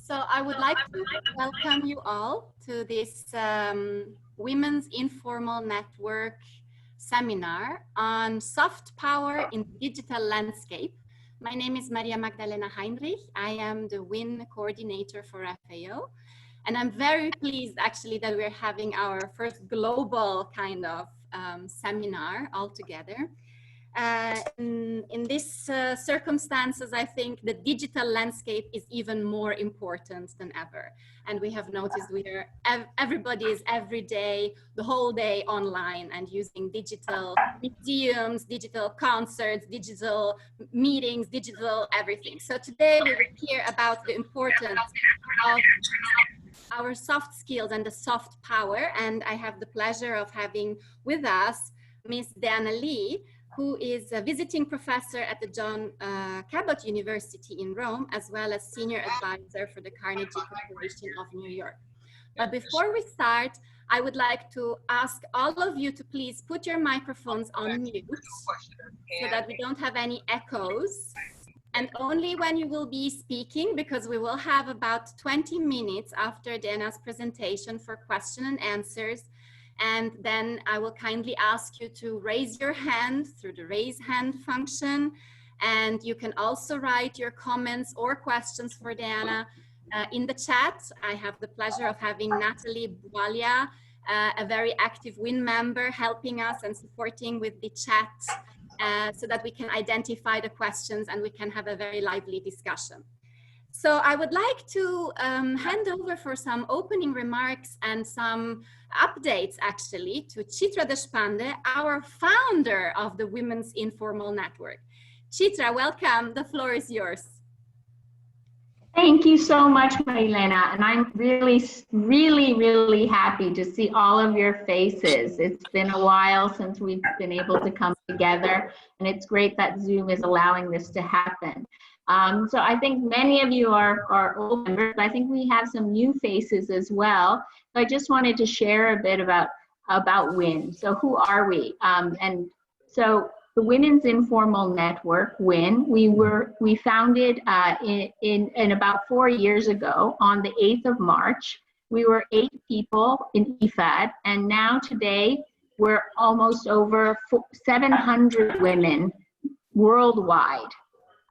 So I would like to welcome you all to this Women's Informal Network seminar on soft power in digital landscape. My name is Maria Magdalena Heinrich. I am the WIN coordinator for FAO. And I'm very pleased actually that we're having our first global kind of seminar all together. In these circumstances, I think the digital landscape is even more important than ever. And we have noticed everybody is every day, the whole day online and using digital museums, digital concerts, digital meetings, digital everything. So today we will hear about the importance of our soft skills and the soft power. And I have the pleasure of having with us Miss Deanna Lee, who is a visiting professor at the John Cabot University in Rome, as well as senior advisor for the Carnegie Corporation of New York. But before we start, I would like to ask all of you to please put your microphones on mute so that we don't have any echoes. And only when you will be speaking, because we will have about 20 minutes after Deanna's presentation for question and answers. And then I will kindly ask you to raise your hand through the raise hand function. And you can also write your comments or questions for Deanna in the chat. I have the pleasure of having Natalie Bualia, a very active WIN member, helping us and supporting with the chat so that we can identify the questions and we can have a very lively discussion. So I would like to hand over for some opening remarks and some updates actually to Chitra Deshpande, our founder of the Women's Informal Network. Chitra, welcome. The floor is yours. Thank you so much, Marilena. And I'm really happy to see all of your faces. It's been a while since we've been able to come together, and it's great that Zoom is allowing this to happen. So I think many of you are old members, but I think we have some new faces as well. So I just wanted to share a bit about WIN. So who are we? And so the Women's Informal Network, WIN, we founded in about 4 years ago on the 8th of March. We were 8 people in IFAD, and now today we're almost over 700 women worldwide.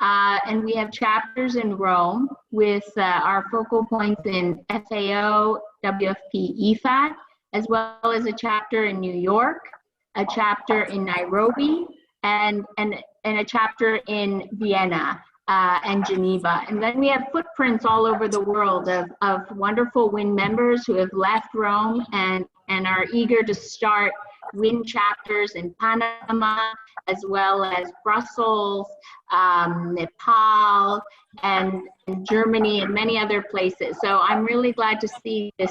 And we have chapters in Rome with our focal points in FAO, WFP, IFAD, as well as a chapter in New York, a chapter in Nairobi, and a chapter in Vienna and Geneva. And then we have footprints all over the world of wonderful WIN members who have left Rome and are eager to start WIN chapters in Panama, as well as Brussels, Nepal, and Germany, and many other places. So I'm really glad to see the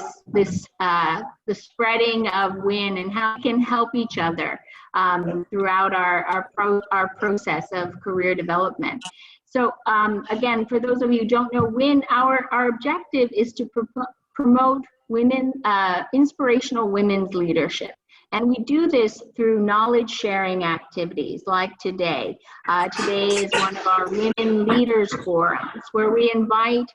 spreading of WIN and how we can help each other throughout our process of career development. So again, for those of you who don't know WIN, our objective is to promote women, inspirational women's leadership. And we do this through knowledge sharing activities like today. Today is one of our Women Leaders Forums where we invite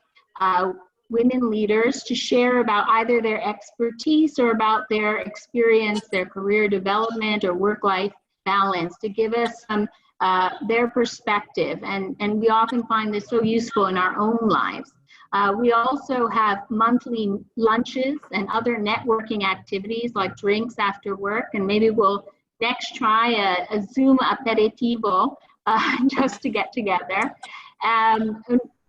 women leaders to share about either their expertise or about their experience, their career development or work-life balance, to give us some their perspective. And we often find this so useful in our own lives. We also have monthly lunches and other networking activities like drinks after work, and maybe we'll next try a Zoom aperitivo just to get together. And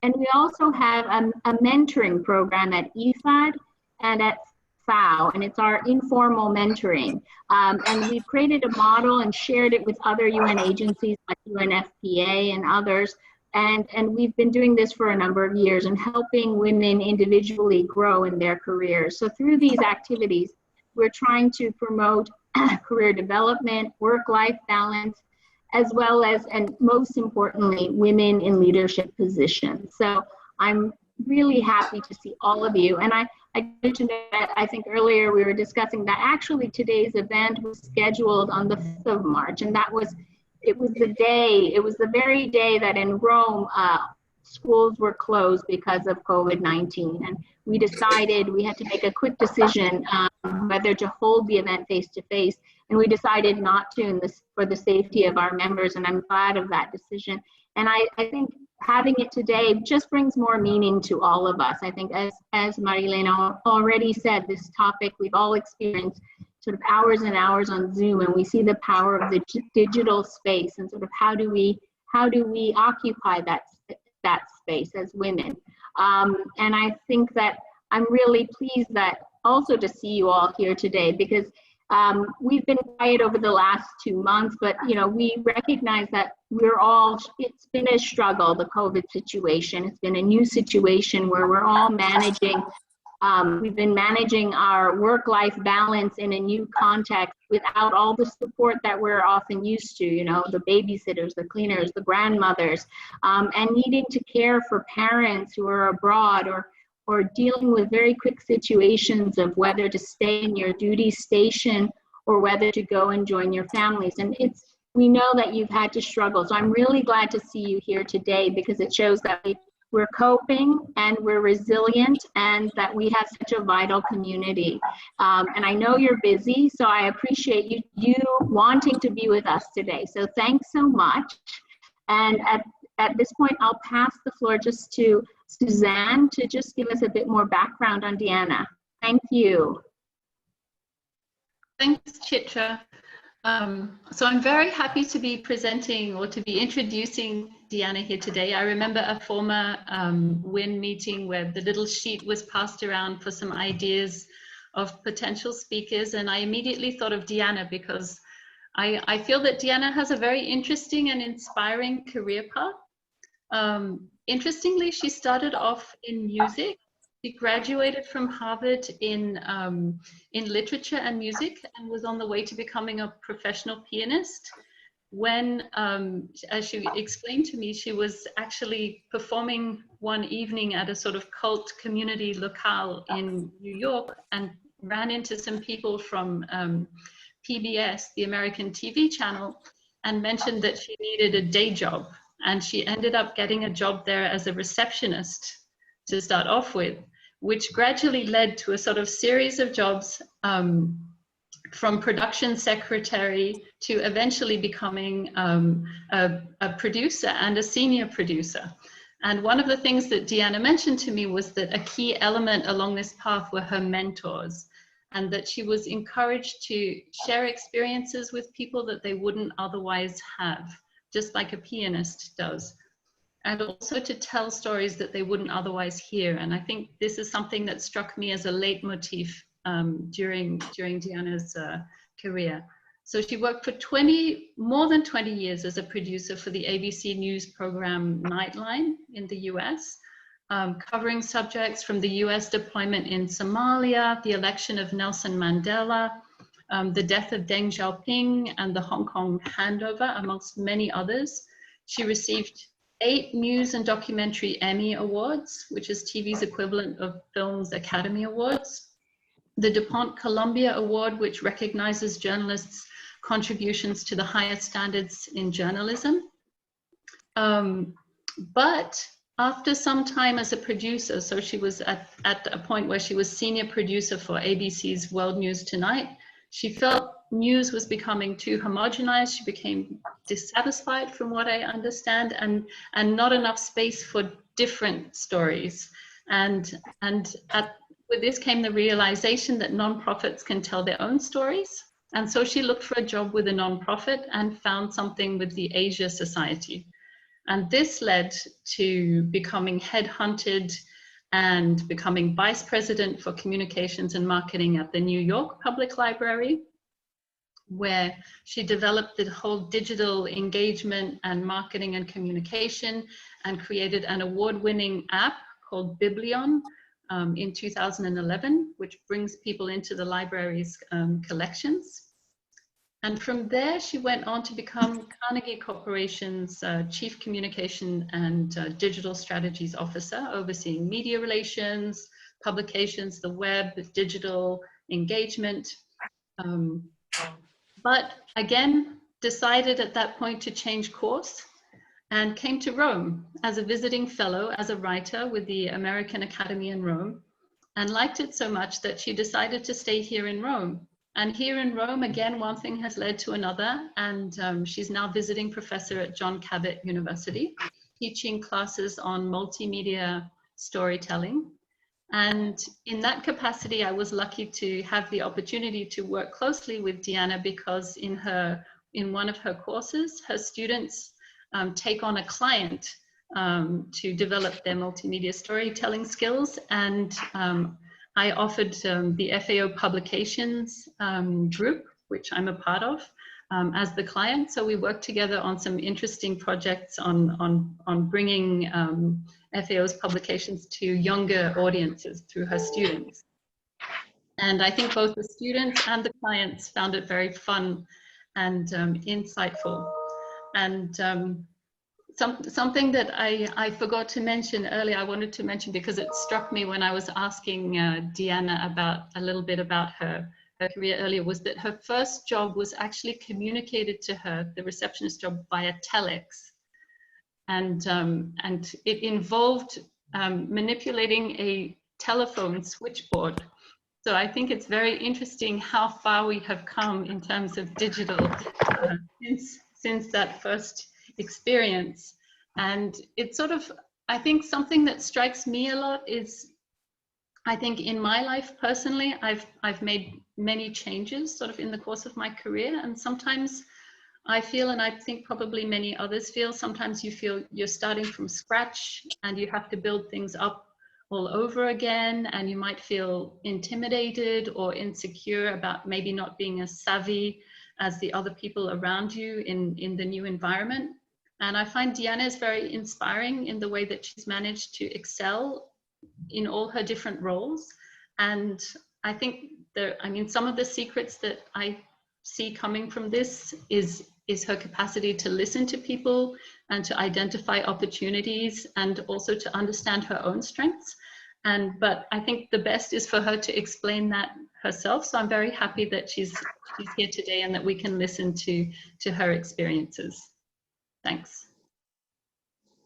we also have a mentoring program at IFAD and at FAO, and it's our informal mentoring. And we've created a model and shared it with other UN agencies like UNFPA and others. And we've been doing this for a number of years and helping women individually grow in their careers. So through these activities, we're trying to promote career development, work-life balance, as well as, and most importantly, women in leadership positions. So I'm really happy to see all of you. And I mentioned that I think earlier we were discussing that actually today's event was scheduled on the 5th of March, and it was the very day that in Rome, schools were closed because of COVID-19. And we decided we had to make a quick decision whether to hold the event face-to-face. And we decided not to for the safety of our members. And I'm glad of that decision. And I think having it today just brings more meaning to all of us. I think as Marilena already said, this topic we've all experienced sort of hours and hours on Zoom, and we see the power of the digital space and sort of how do we occupy that space as women. And I think that I'm really pleased that also to see you all here today, because we've been quiet over the last 2 months, but we recognize that it's been a struggle, the COVID situation. It's been a new situation where we're all managing. We've been managing our work-life balance in a new context without all the support that we're often used to, the babysitters, the cleaners, the grandmothers, and needing to care for parents who are abroad or dealing with very quick situations of whether to stay in your duty station or whether to go and join your families. And we know that you've had to struggle. So I'm really glad to see you here today, because it shows that we're coping and we're resilient and that we have such a vital community. And I know you're busy, so I appreciate you wanting to be with us today. So thanks so much. And at this point, I'll pass the floor just to Suzanne to just give us a bit more background on Deanna. Thank you. Thanks, Chitra. So I'm very happy to be presenting or to be introducing Deanna here today. I remember a former WIN meeting where the little sheet was passed around for some ideas of potential speakers, and I immediately thought of Deanna because I feel that Deanna has a very interesting and inspiring career path. Interestingly, she started off in music. She graduated from Harvard in literature and music and was on the way to becoming a professional pianist when, as she explained to me, she was actually performing one evening at a sort of cult community locale in New York and ran into some people from PBS, the American TV channel, and mentioned that she needed a day job. And she ended up getting a job there as a receptionist to start off with, which gradually led to a sort of series of jobs from production secretary to eventually becoming a producer and a senior producer. And one of the things that Deanna mentioned to me was that a key element along this path were her mentors, and that she was encouraged to share experiences with people that they wouldn't otherwise have, just like a pianist does. And also to tell stories that they wouldn't otherwise hear. And I think this is something that struck me as a leitmotif during Deanna's career. So she worked for more than 20 years as a producer for the ABC News program Nightline in the US, covering subjects from the US deployment in Somalia, the election of Nelson Mandela, the death of Deng Xiaoping, and the Hong Kong handover, amongst many others. She received 8 News and Documentary Emmy Awards, which is TV's equivalent of Film's Academy Awards. The DuPont Columbia Award, which recognizes journalists' contributions to the highest standards in journalism. But after some time as a producer, so she was at a point where she was senior producer for ABC's World News Tonight, she felt news was becoming too homogenized. She became dissatisfied, from what I understand, and not enough space for different stories. And with this came the realization that nonprofits can tell their own stories. And so she looked for a job with a nonprofit and found something with the Asia Society. And this led to becoming headhunted and becoming vice president for communications and marketing at the New York Public Library, where she developed the whole digital engagement and marketing and communication and created an award-winning app called Biblion in 2011, which brings people into the library's collections. And from there, she went on to become Carnegie Corporation's Chief Communication and Digital Strategies Officer, overseeing media relations, publications, the web, digital engagement. But again, decided at that point to change course and came to Rome as a visiting fellow, as a writer with the American Academy in Rome, and liked it so much that she decided to stay here in Rome. And here in Rome, again, one thing has led to another, and she's now visiting professor at John Cabot University, teaching classes on multimedia storytelling. And in that capacity, I was lucky to have the opportunity to work closely with Deanna, because in one of her courses, her students take on a client to develop their multimedia storytelling skills. And I offered the FAO Publications group, which I'm a part of, as the client. So we worked together on some interesting projects on bringing FAO's publications to younger audiences through her students. And I think both the students and the clients found it very fun and insightful. And something that I forgot to mention earlier, I wanted to mention because it struck me when I was asking Deanna a little bit about her career earlier, was that her first job was actually communicated to her, the receptionist job, via telex. And it involved manipulating a telephone switchboard. So I think it's very interesting how far we have come in terms of digital since that first experience. And it's sort of, I think something that strikes me a lot is, I think in my life personally, I've made many changes sort of in the course of my career. And sometimes I feel, and I think probably many others feel, sometimes you feel you're starting from scratch and you have to build things up all over again, and you might feel intimidated or insecure about maybe not being as savvy as the other people around you in the new environment. And I find Deanna is very inspiring in the way that she's managed to excel in all her different roles. And I think some of the secrets that I see coming from this is her capacity to listen to people and to identify opportunities and also to understand her own strengths. But I think the best is for her to explain that herself. So I'm very happy that she's here today and that we can listen to her experiences. Thanks.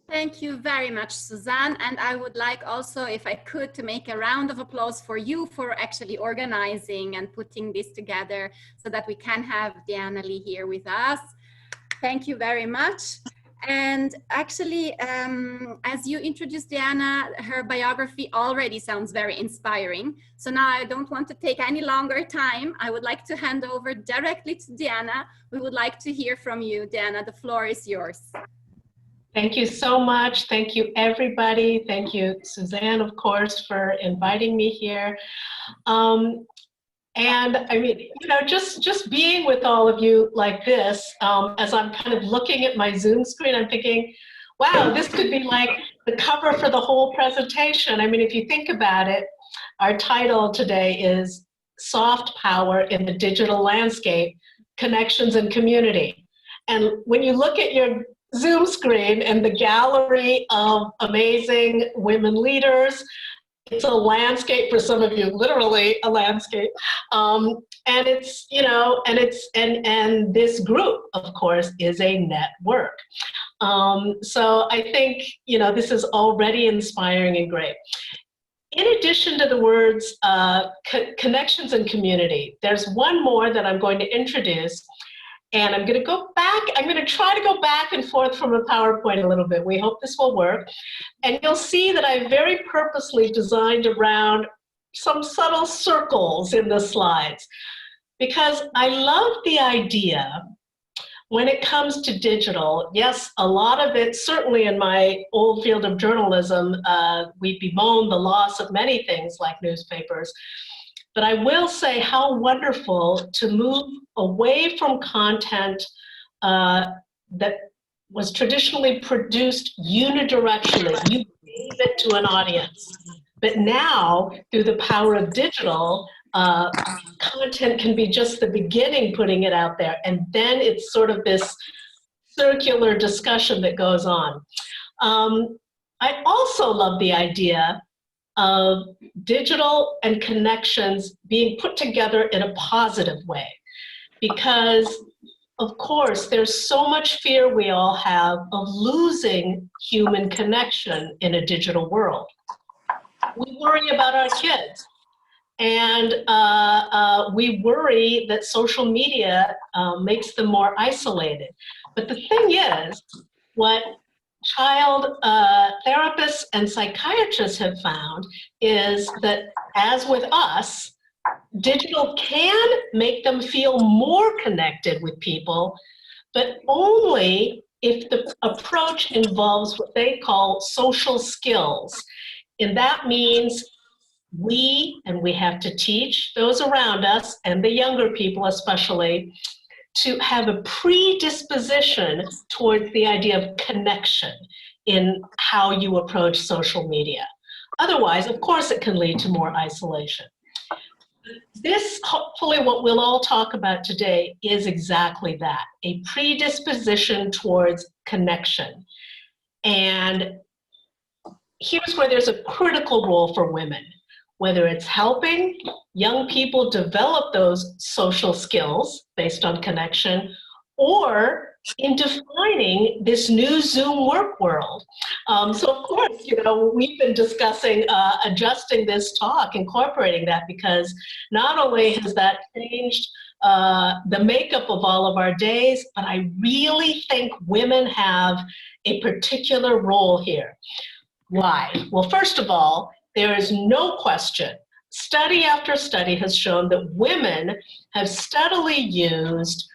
Thank you very much, Suzanne. And I would like also, if I could, to make a round of applause for you for actually organizing and putting this together so that we can have Deanna Lee here with us. Thank you very much. And actually, as you introduced Deanna, her biography already sounds very inspiring. So now I don't want to take any longer time. I would like to hand over directly to Deanna. We would like to hear from you, Deanna. The floor is yours. Thank you so much. Thank you, everybody. Thank you, Suzanne, of course, for inviting me here. And I mean, just being with all of you like this, as I'm kind of looking at my Zoom screen, I'm thinking, wow, this could be like the cover for the whole presentation. I mean, if you think about it, our title today is Soft Power in the Digital Landscape, Connections and Community. And when you look at your Zoom screen and the gallery of amazing women leaders, it's a landscape for some of you, literally a landscape. And it's, and this group, of course, is a network. So I think, this is already inspiring and great. In addition to the words connections and community, there's one more that I'm going to introduce. And I'm going to go back, I'm going to try to go back and forth from a PowerPoint a little bit. We hope this will work. And you'll see that I very purposely designed around some subtle circles in the slides, because I love the idea when it comes to digital. Yes, a lot of it, certainly in my old field of journalism, we bemoan the loss of many things like newspapers. But I will say how wonderful to move away from content that was traditionally produced unidirectionally. You gave it to an audience. But now, through the power of digital, content can be just the beginning, putting it out there. And then it's sort of this circular discussion that goes on. I also love the idea of digital and connections being put together in a positive way, because of course, there's so much fear we all have of losing human connection in a digital world. We worry about our kids, and we worry that social media makes them more isolated. But the thing is, what child therapists and psychiatrists have found is that, as with us, digital can make them feel more connected with people, but only if the approach involves what they call social skills. And that means we have to teach those around us, and the younger people especially, to have a predisposition towards the idea of connection in how you approach social media. Otherwise, of course, it can lead to more isolation. This, hopefully, what we'll all talk about today is exactly that, a predisposition towards connection. And here's where there's a critical role for women, whether it's helping young people develop those social skills based on connection, or in defining this new Zoom work world. So of course, we've been discussing adjusting this talk, incorporating that, because not only has that changed the makeup of all of our days, but I really think women have a particular role here. Why? Well, first of all, there is no question. Study after study has shown that women have steadily used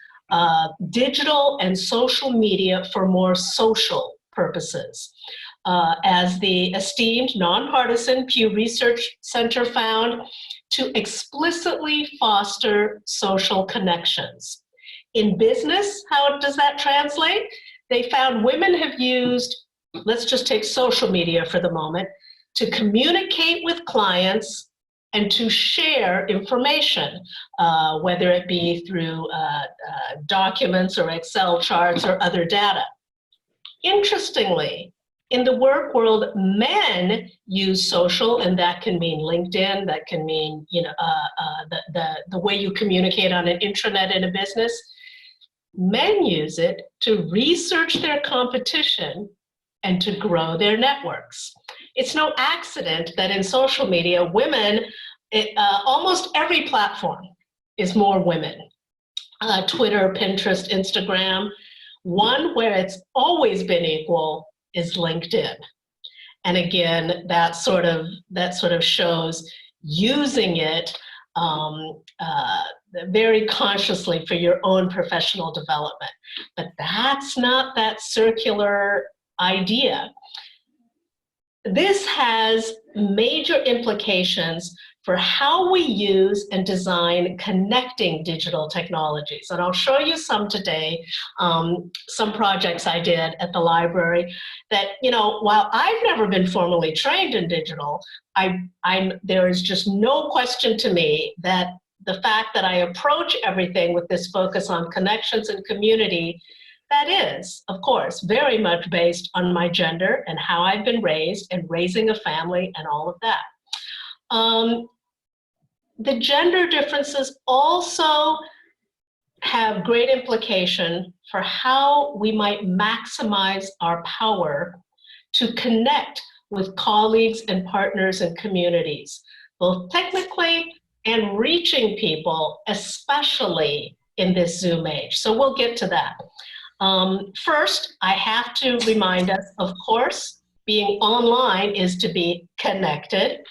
digital and social media for more social purposes. As the esteemed nonpartisan Pew Research Center found, to explicitly foster social connections. In business, how does that translate? They found women have used, let's just take social media for the moment, to communicate with clients and to share information, whether it be through documents or Excel charts or other data. Interestingly, in the work world, men use social, and that can mean LinkedIn, that can mean the way you communicate on an intranet in a business. Men use it to research their competition and to grow their networks. It's no accident that in social media, women, almost every platform is more women. Twitter, Pinterest, Instagram. One where it's always been equal is LinkedIn. And again, that sort of shows using it very consciously for your own professional development. But that's not that circular idea. This has major implications for how we use and design connecting digital technologies. And I'll show you some today, some projects I did at the library that, while I've never been formally trained in digital, there is just no question to me that the fact that I approach everything with this focus on connections and community, that is, of course, very much based on my gender and how I've been raised and raising a family and all of that. The gender differences also have great implication for how we might maximize our power to connect with colleagues and partners and communities, both technically and reaching people, especially in this Zoom age. So we'll get to that. First, I have to remind us, of course, being online is to be connected.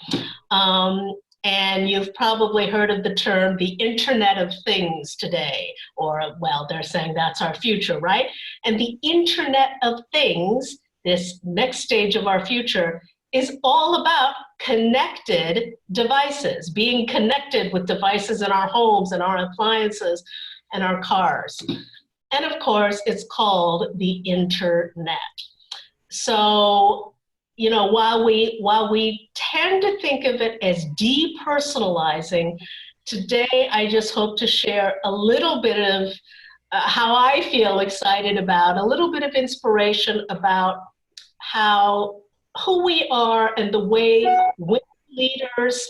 And you've probably heard of the term, the Internet of Things today, or, well, they're saying that's our future, right? And the Internet of Things, this next stage of our future, is all about connected devices, being connected with devices in our homes and our appliances and our cars. And of course, it's called the internet. So, while we tend to think of it as depersonalizing, today I just hope to share a little bit of how I feel excited about, a little bit of inspiration about who we are and the way women leaders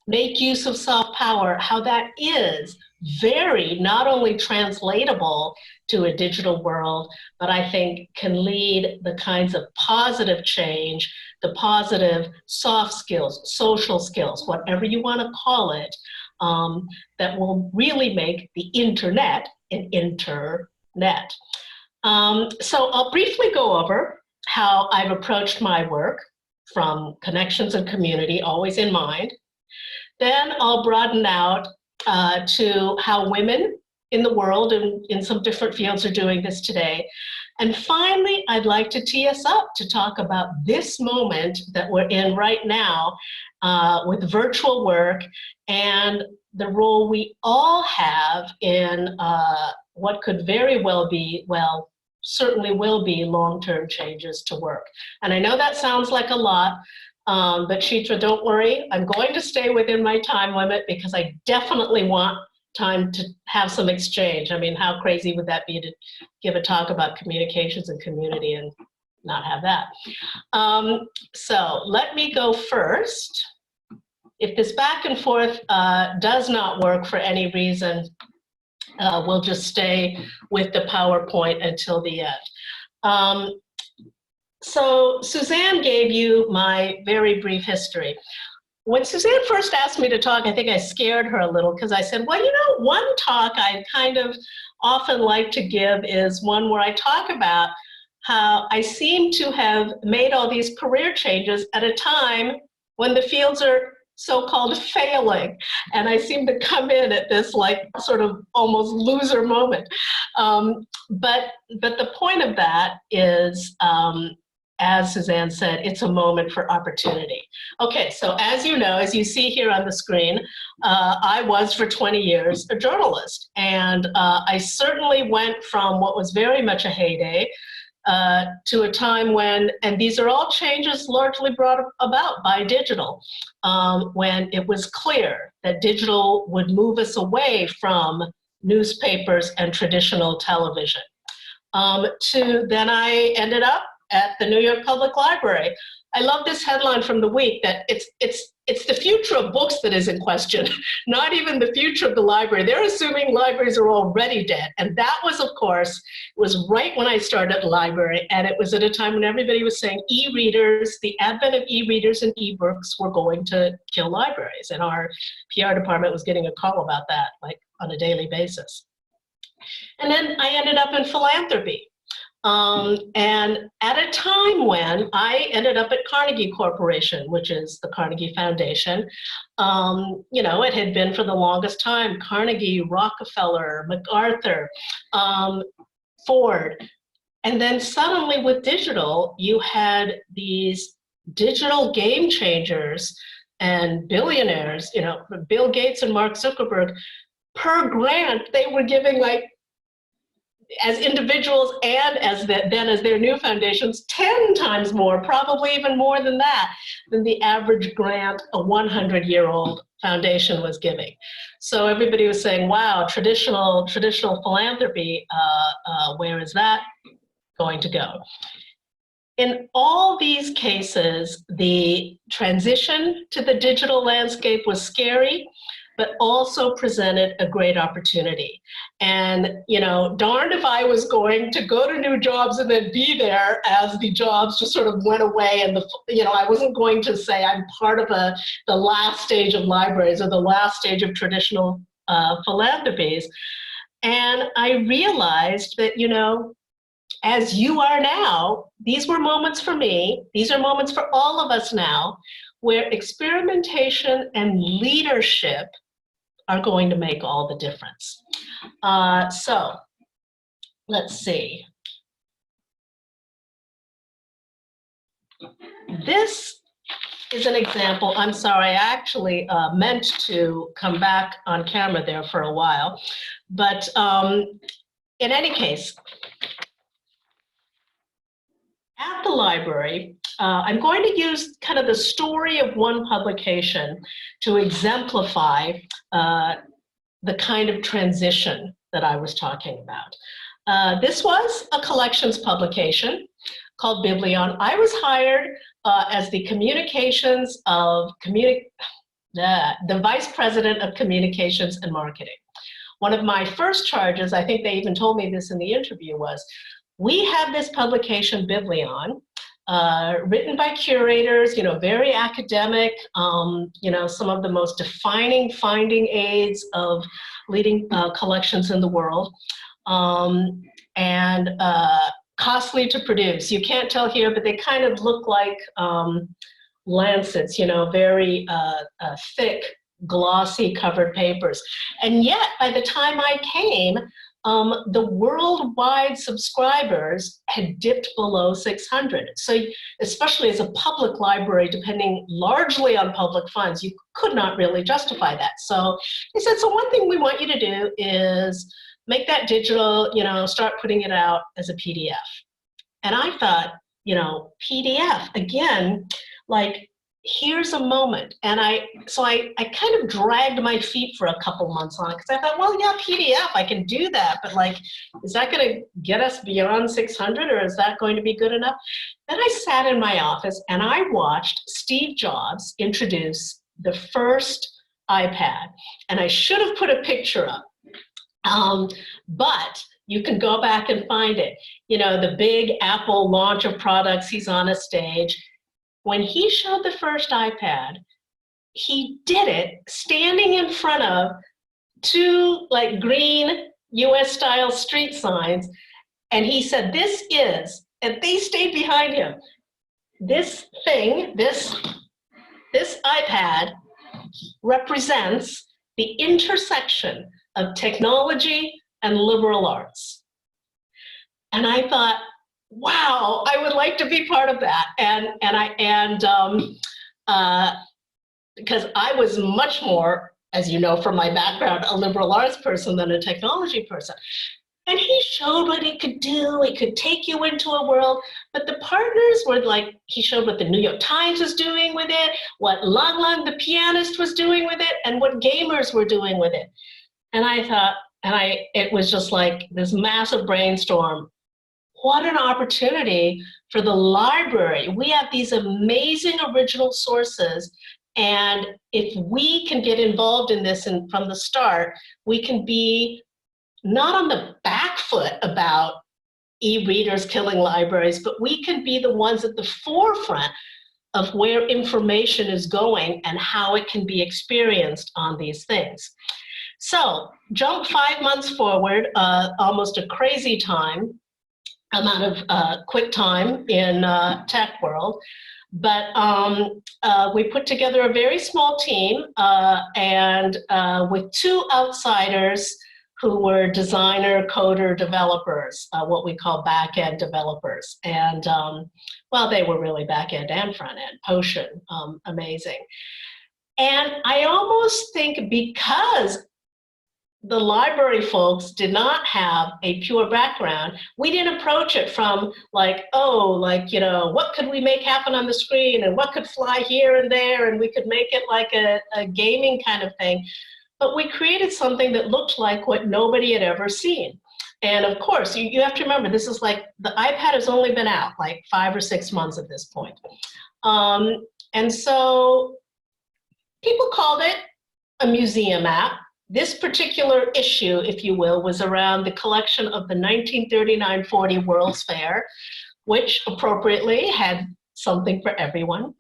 make use of soft power, how that is very not only translatable to a digital world, but I think can lead the kinds of positive change, the positive soft skills, social skills, whatever you want to call it, that will really make the internet an internet. So I'll briefly go over how I've approached my work from connections and community, always in mind. Then I'll broaden out to how women in the world and in some different fields are doing this today. And finally, I'd like to tee us up to talk about this moment that we're in right now with virtual work and the role we all have in what could very well be, well, certainly will be long-term changes to work. And I know that sounds like a lot, but Chitra, don't worry. I'm going to stay within my time limit because I definitely want time to have some exchange. I mean, how crazy would that be to give a talk about communications and community and not have that? So let me go first. If this back and forth does not work for any reason, we'll just stay with the PowerPoint until the end. So Suzanne gave you my very brief history. When Suzanne first asked me to talk, I think I scared her a little because I said, well, you know, one talk I kind of often like to give is one where I talk about how I seem to have made all these career changes at a time when the fields are so-called failing. And I seem to come in at this like sort of almost loser moment. But the point of that is, as Suzanne said, it's a moment for opportunity. Okay, so as you know, as you see here on the screen, I was for 20 years a journalist. And I certainly went from what was very much a heyday to a time when, and these are all changes largely brought about by digital, when it was clear that digital would move us away from newspapers and traditional television. To then I ended up at the New York Public Library. I love this headline from the week that it's the future of books that is in question, not even the future of the library. They're assuming libraries are already dead. And that was, of course, was right when I started the library. And it was at a time when everybody was saying e-readers, the advent of e-readers and e-books were going to kill libraries. And our PR department was getting a call about that, like on a daily basis. And then I ended up in philanthropy. And at a time when I ended up at Carnegie Corporation, which is the Carnegie Foundation, you know, it had been for the longest time Carnegie, Rockefeller, MacArthur, Ford. And then suddenly with digital, you had these digital game changers and billionaires, you know, Bill Gates and Mark Zuckerberg, per grant, they were giving like, as individuals and as then as their new foundations, 10 times more, probably even more than that, than the average grant a 100-year-old foundation was giving. So everybody was saying, wow, traditional philanthropy, where is that going to go? In all these cases, the transition to the digital landscape was scary, but also presented a great opportunity. And, you know, darned if I was going to go to new jobs and then be there as the jobs just sort of went away and, you know, I wasn't going to say I'm part of the last stage of libraries or the last stage of traditional philanthropies. And I realized that, you know, as you are now, these were moments for me, these are moments for all of us now, where experimentation and leadership are going to make all the difference. So let's see. This is an example. I'm sorry, I actually meant to come back on camera there for a while. But in any case, at the library, I'm going to use kind of the story of one publication to exemplify the kind of transition that I was talking about. This was a collections publication called Biblion. I was hired as the communications of the Vice President of Communications and Marketing. One of my first charges, I think they even told me this in the interview, was we have this publication, Biblion, written by curators, very academic, some of the most defining finding aids of leading collections in the world, and costly to produce. You can't tell here, but they kind of look like lancets, very thick, glossy covered papers. And yet, by the time I came, the worldwide subscribers had dipped below 600. So especially as a public library, depending largely on public funds, you could not really justify that. So they said, so one thing we want you to do is make that digital, start putting it out as a PDF. And I thought, PDF, again, like, here's a moment. And I kind of dragged my feet for a couple months on it, because I thought, well, yeah, PDF, I can do that, but like, is that going to get us beyond 600, or is that going to be good enough? Then I sat in my office and I watched Steve Jobs introduce the first iPad, and I should have put a picture up, but you can go back and find it. The big Apple launch of products, he's on a stage. When he showed the first iPad, he did it standing in front of two like green US style street signs. And he said, this is, and they stayed behind him. This thing, this iPad represents the intersection of technology and liberal arts. And I thought, wow, I would like to be part of that. Because I was much more, as you know from my background, a liberal arts person than a technology person. And he showed what he could do. He could take you into a world, but the partners were like, he showed what the New York Times was doing with it, what Lang Lang, the pianist, was doing with it, and what gamers were doing with it. And I thought, it was just like this massive brainstorm. What an opportunity for the library. We have these amazing original sources, and if we can get involved in this from the start, we can be not on the back foot about e-readers killing libraries, but we can be the ones at the forefront of where information is going and how it can be experienced on these things. So jump 5 months forward, almost a crazy amount of quick time in tech world, but we put together a very small team and with two outsiders who were designer, coder, developers, what we call back-end developers. And well, they were really back-end and front-end, Potion, amazing. And I almost think because the library folks did not have a pure background, we didn't approach it from like, oh, like, what could we make happen on the screen, and what could fly here and there, and we could make it like a gaming kind of thing. But we created something that looked like what nobody had ever seen. And of course, you have to remember, this is like, the iPad has only been out like 5 or 6 months at this point. And so people called it a museum app. This particular issue, if you will, was around the collection of the 1939-40 World's Fair, which appropriately had something for everyone.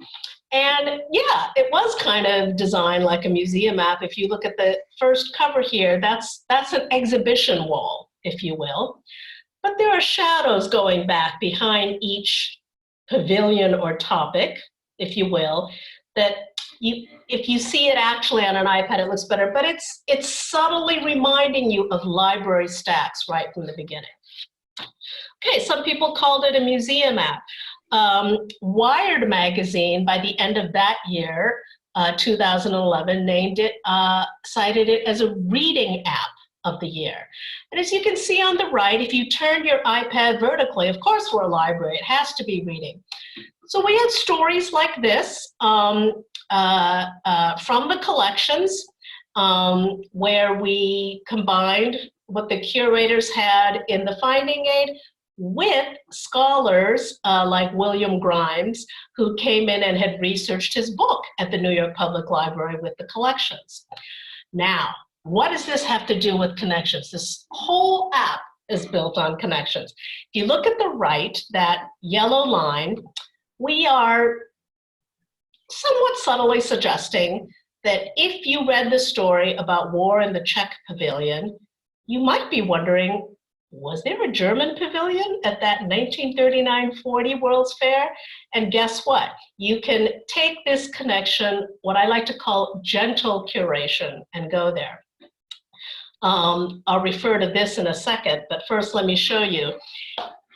And yeah, it was kind of designed like a museum app. If you look at the first cover here, that's an exhibition wall, if you will. But there are shadows going back behind each pavilion or topic, if you will, that if you see it actually on an iPad, it looks better, but it's subtly reminding you of library stacks right from the beginning. Okay, some people called it a museum app. Wired magazine, by the end of that year, 2011, cited it as a reading app of the year. And as you can see on the right, if you turn your iPad vertically, of course we're a library, it has to be reading. So we had stories like this from the collections, where we combined what the curators had in the finding aid with scholars like William Grimes, who came in and had researched his book. at the New York Public Library with the collections. Now, what does this have to do with connections? This whole app is built on connections. If you look at the right, that yellow line, we are somewhat subtly suggesting that if you read the story about war in the Czech pavilion, you might be wondering, was there a German pavilion at that 1939-40 World's Fair? And guess what? You can take this connection, what I like to call gentle curation, and go there. I'll refer to this in a second, but first let me show you.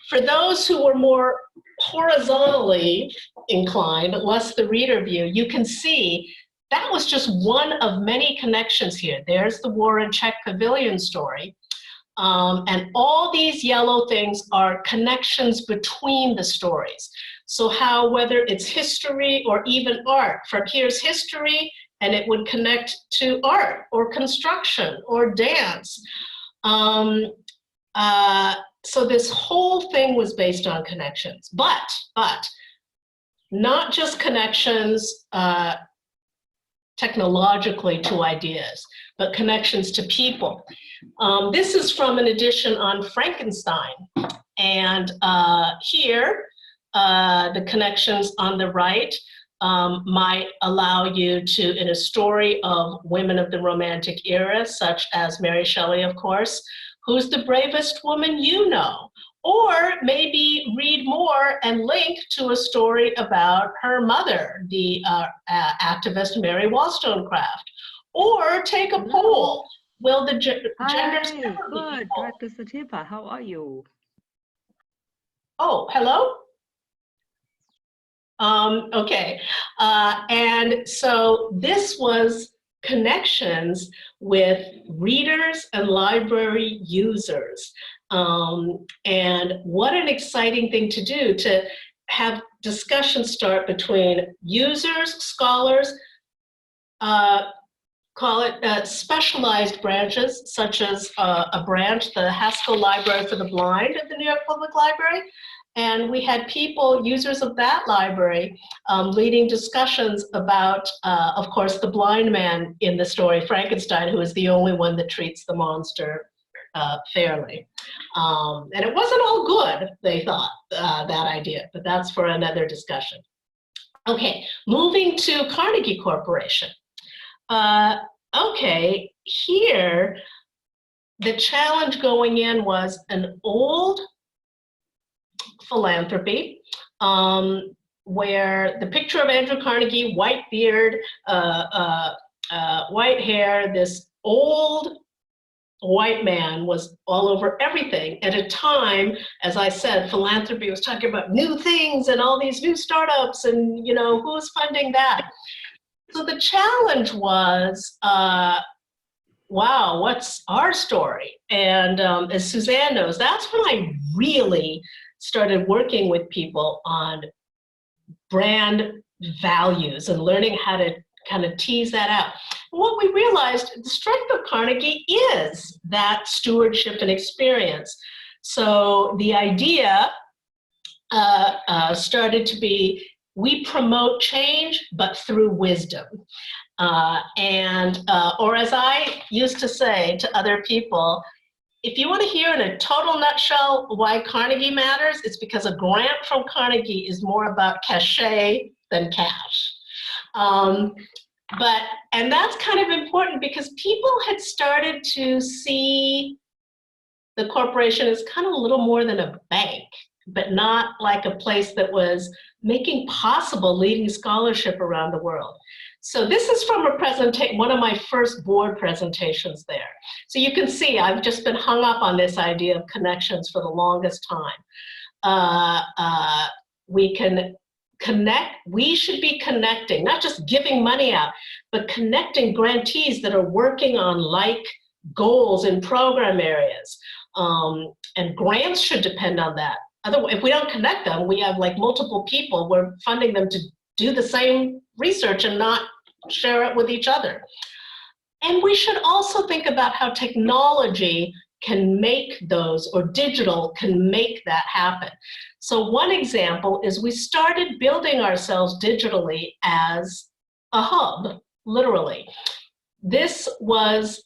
For those who were more horizontally inclined, less the reader view, you can see that was just one of many connections here. There's the War in Czech Pavilion story. And all these yellow things are connections between the stories. So how, whether it's history or even art, from here's history, and it would connect to art or construction or dance. So this whole thing was based on connections, but not just connections technologically to ideas, but connections to people. This is from an edition on Frankenstein. And here, the connections on the right might allow you to, in a story of women of the Romantic era, such as Mary Shelley, of course, who's the bravest woman you know? Or maybe read more and link to a story about her mother, the activist Mary Wollstonecraft. Or take a poll. Will the genders Hi, good, Dr. Satipa, how are you? Oh, hello? Okay, and so this was connections with readers and library users. And what an exciting thing to do, to have discussions start between users, scholars, call it specialized branches, such as a branch, the Haskell Library for the Blind at the New York Public Library. And we had people, users of that library, leading discussions about, of course, the blind man in the story, Frankenstein, who is the only one that treats the monster fairly. And it wasn't all good, they thought, that idea, but that's for another discussion. Okay, moving to Carnegie Corporation. Okay, here, the challenge going in was an old philanthropy, where the picture of Andrew Carnegie, white beard, white hair, this old white man was all over everything at a time, as I said, philanthropy was talking about new things and all these new startups and, you know, who's funding that? So the challenge was, wow, what's our story? And as Suzanne knows, that's when I really started working with people on brand values and learning how to kind of tease that out. And what we realized, the strength of Carnegie is that stewardship and experience. So the idea started to be, we promote change, but through wisdom. Or as I used to say to other people, if you want to hear in a total nutshell why Carnegie matters, it's because a grant from Carnegie is more about cachet than cash. And that's kind of important because people had started to see the corporation as kind of a little more than a bank, but not like a place that was making possible leading scholarship around the world. So this is from a presentation, one of my first board presentations there. So you can see I've just been hung up on this idea of connections for the longest time. We can connect, we should be connecting, not just giving money out, but connecting grantees that are working on like goals in program areas. And grants should depend on that. Otherwise, if we don't connect them, we have like multiple people, we're funding them to do the same research and not share it with each other. And we should also think about how technology can make those, or digital can make that happen. So one example is we started building ourselves digitally as a hub, literally. This was,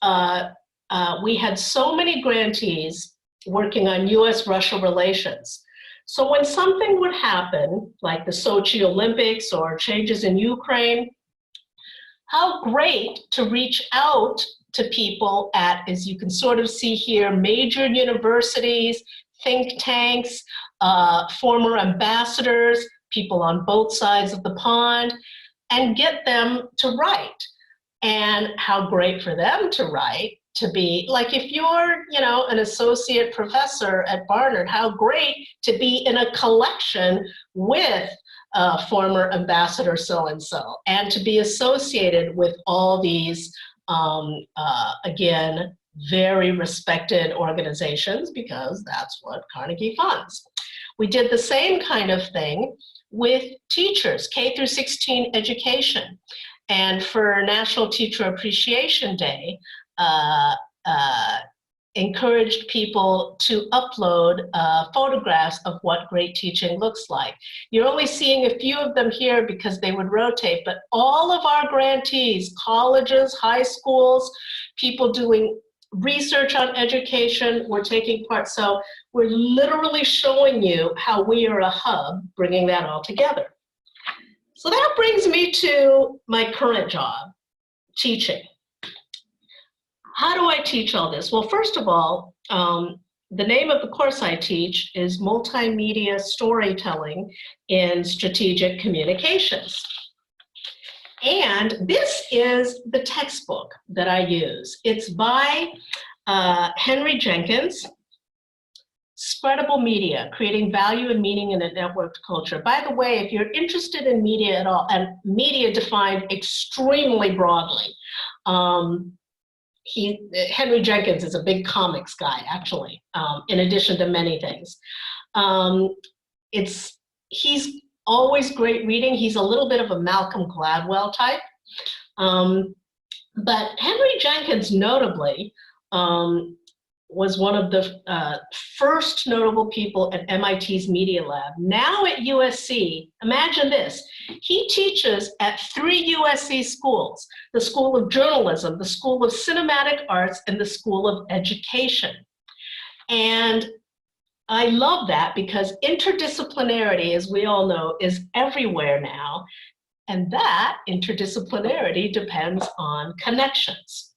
we had so many grantees working on US-Russia relations. So when something would happen, like the Sochi Olympics or changes in Ukraine, how great to reach out to people at, as you can sort of see here, major universities, think tanks, former ambassadors, people on both sides of the pond, and get them to write. And how great for them to write, to be, like if you're, you know, an associate professor at Barnard, how great to be in a collection with former ambassador so-and-so, and to be associated with all these, again, very respected organizations, because that's what Carnegie funds. We did the same kind of thing with teachers, K through 16 education. And for National Teacher Appreciation Day, encouraged people to upload photographs of what great teaching looks like. You're only seeing a few of them here because they would rotate, but all of our grantees, colleges, high schools, people doing research on education, were taking part. So we're literally showing you how we are a hub, bringing that all together. So that brings me to my current job, teaching. How do I teach all this? Well, first of all, the name of the course I teach is Multimedia Storytelling in Strategic Communications. And this is the textbook that I use. It's by Henry Jenkins, Spreadable Media, Creating Value and Meaning in a Networked Culture. By the way, if you're interested in media at all, and media defined extremely broadly, Henry Jenkins is a big comics guy, actually, in addition to many things. He's always great reading. He's a little bit of a Malcolm Gladwell type. But Henry Jenkins, notably, was one of the first notable people at MIT's Media Lab. Now at USC, imagine this, he teaches at 3 USC schools, the School of Journalism, the School of Cinematic Arts, and the School of Education. And I love that because interdisciplinarity, as we all know, is everywhere now. And that interdisciplinarity depends on connections.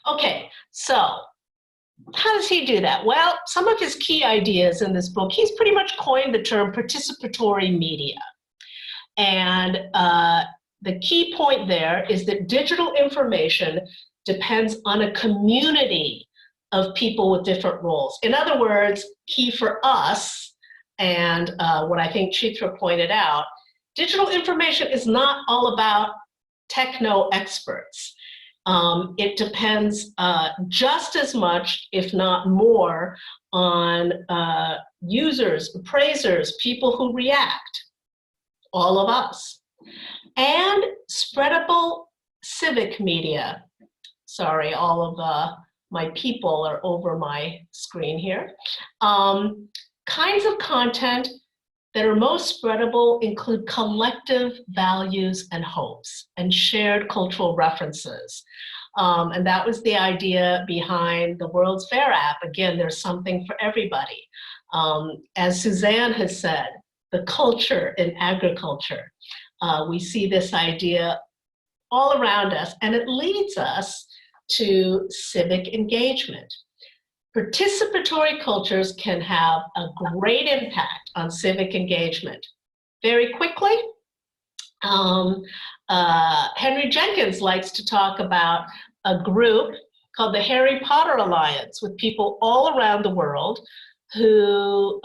Okay, so how does he do that? Well, some of his key ideas in this book, he's pretty much coined the term participatory media. And the key point there is that digital information depends on a community of people with different roles. In other words, key for us, and what I think Chitra pointed out, digital information is not all about techno experts. It depends just as much, if not more, on users, appraisers, people who react, all of us. And spreadable civic media. Sorry, all of my people are over my screen here. Kinds of content that are most spreadable include collective values and hopes and shared cultural references. And that was the idea behind the World's Fair app. Again, there's something for everybody. As Suzanne has said, the culture in agriculture. We see this idea all around us, and it leads us to civic engagement. Participatory cultures can have a great impact on civic engagement. Very quickly, Henry Jenkins likes to talk about a group called the Harry Potter Alliance with people all around the world who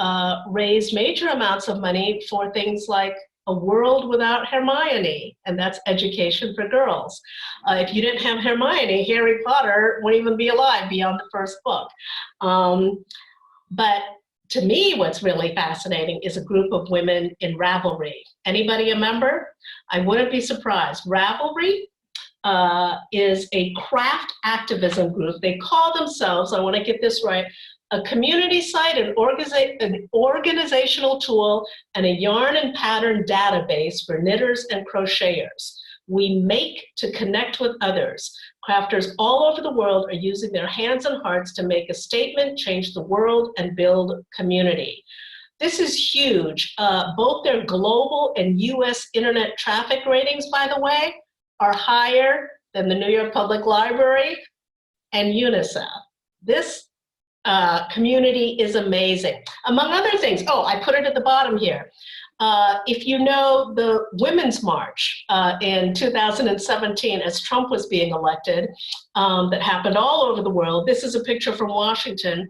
raise major amounts of money for things like a world without Hermione, and that's education for girls. If you didn't have Hermione, Harry Potter wouldn't even be alive beyond the first book. But to me, what's really fascinating is a group of women in Ravelry. Anybody a member? I wouldn't be surprised. Ravelry is a craft activism group. They call themselves, I want to get this right, a community site, an organizational tool, and a yarn and pattern database for knitters and crocheters. We make to connect with others. Crafters all over the world are using their hands and hearts to make a statement, change the world, and build community. This is huge. Both their global and US internet traffic ratings, by the way, are higher than the New York Public Library and UNICEF. This community is amazing. Among other things, oh, I put it at the bottom here. If you know the Women's March in 2017 as Trump was being elected, that happened all over the world. This is a picture from Washington.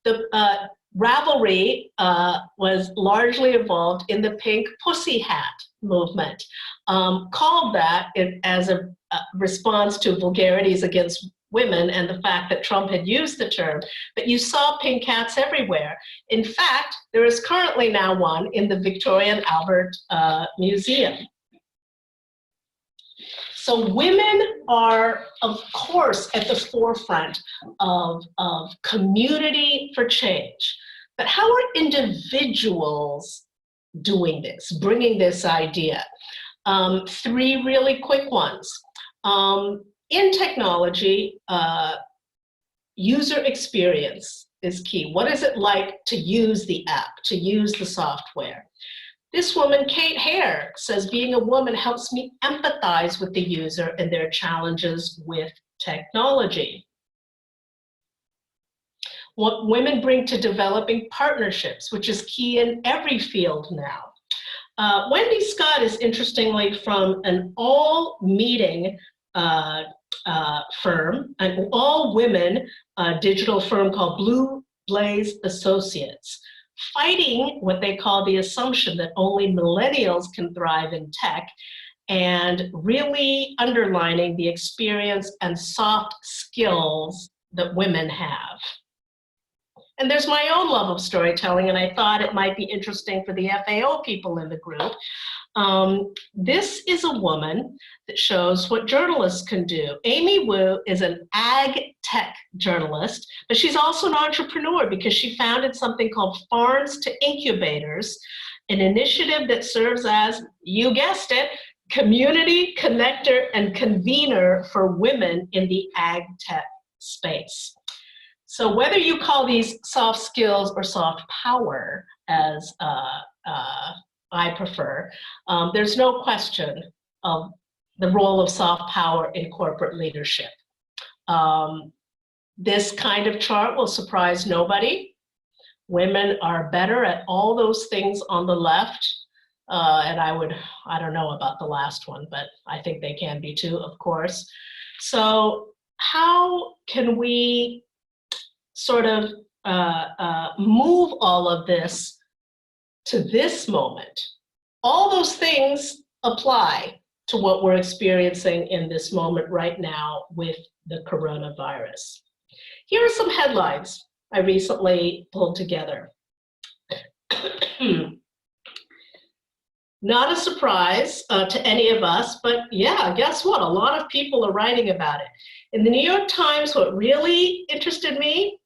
The Ravelry was largely involved in the pink pussy hat movement, called that as a response to vulgarities against women and the fact that Trump had used the term, but you saw pink hats everywhere. In fact, there is currently now one in the Victoria and Albert Museum. So women are, of course, at the forefront of community for change. But how are individuals doing this, bringing this idea? Three really quick ones. In technology, user experience is key. What is it like to use the app, to use the software? This woman, Kate Hare, says being a woman helps me empathize with the user and their challenges with technology. What women bring to developing partnerships, which is key in every field now. Wendy Scott is interestingly from an all-meeting firm, an all-women digital firm called Blue Blaze Associates, fighting what they call the assumption that only millennials can thrive in tech, and really underlining the experience and soft skills that women have. And there's my own love of storytelling, and I thought it might be interesting for the FAO people in the group. This is a woman that shows what journalists can do. Amy Wu is an ag tech journalist, but she's also an entrepreneur because she founded something called Farms to Incubators, an initiative that serves as, you guessed it, community connector and convener for women in the ag tech space. So whether you call these soft skills or soft power, as I prefer, there's no question of the role of soft power in corporate leadership. This kind of chart will surprise nobody. Women are better at all those things on the left, and I don't know about the last one, but I think they can be too, of course. So how can we sort of move all of this to this moment? All those things apply to what we're experiencing in this moment right now with the coronavirus. Here are some headlines I recently pulled together. Not a surprise to any of us, but yeah, guess what? A lot of people are writing about it. In the New York Times, what really interested me,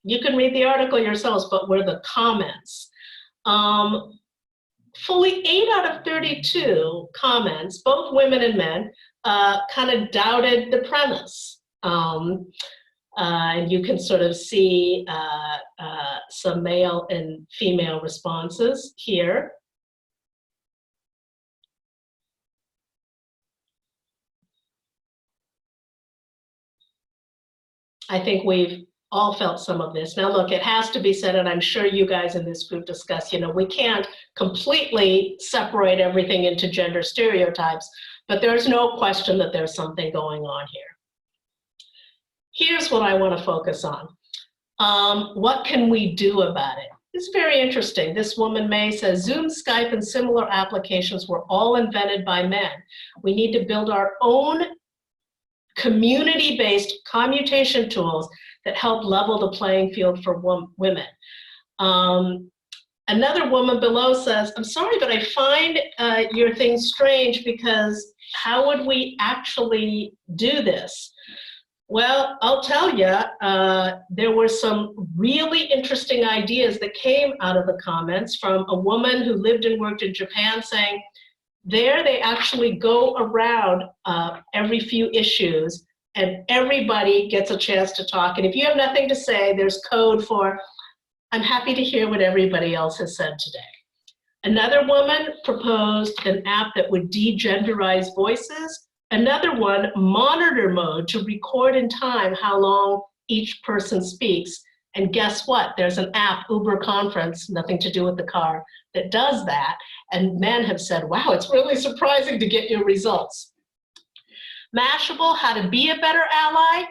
you can read the article yourselves, but were the comments. Fully 8 out of 32 comments, both women and men, kind of doubted the premise. And you can sort of see some male and female responses here. I think we've all felt some of this. Now look, it has to be said, and I'm sure you guys in this group discuss, we can't completely separate everything into gender stereotypes, but there's no question that there's something going on here. Here's what I want to focus on. What can we do about it? It's very interesting. This woman, May, says, Zoom, Skype, and similar applications were all invented by men. We need to build our own community-based commutation tools that help level the playing field for women. Another woman below says, I'm sorry, but I find your thing strange because how would we actually do this? Well, I'll tell you, there were some really interesting ideas that came out of the comments from a woman who lived and worked in Japan saying, There they actually go around every few issues, and everybody gets a chance to talk. And if you have nothing to say, there's code for, I'm happy to hear what everybody else has said today. Another woman proposed an app that would de-genderize voices. Another one, monitor mode, to record in time how long each person speaks. And guess what? There's an app, Uber Conference, nothing to do with the car, that does that. And men have said, wow, it's really surprising to get your results. Mashable, how to be a better ally.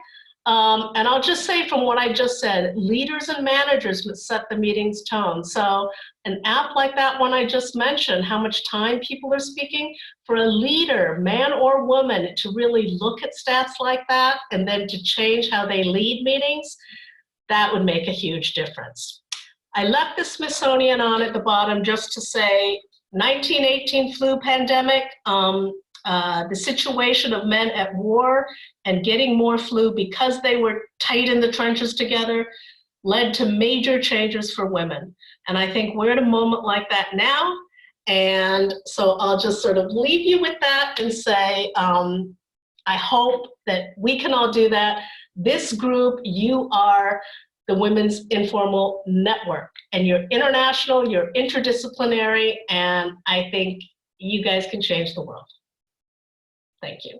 And I'll just say from what I just said, leaders and managers must set the meeting's tone. So an app like that one I just mentioned, how much time people are speaking, for a leader, man or woman, to really look at stats like that and then to change how they lead meetings, that would make a huge difference. I left the Smithsonian on at the bottom just to say 1918 flu pandemic, the situation of men at war and getting more flu because they were tight in the trenches together led to major changes for women. And I think we're at a moment like that now. And so I'll just sort of leave you with that and say, I hope that we can all do that. This group, you are the Women's Informal Network, and you're international, you're interdisciplinary, and I think you guys can change the world. Thank you.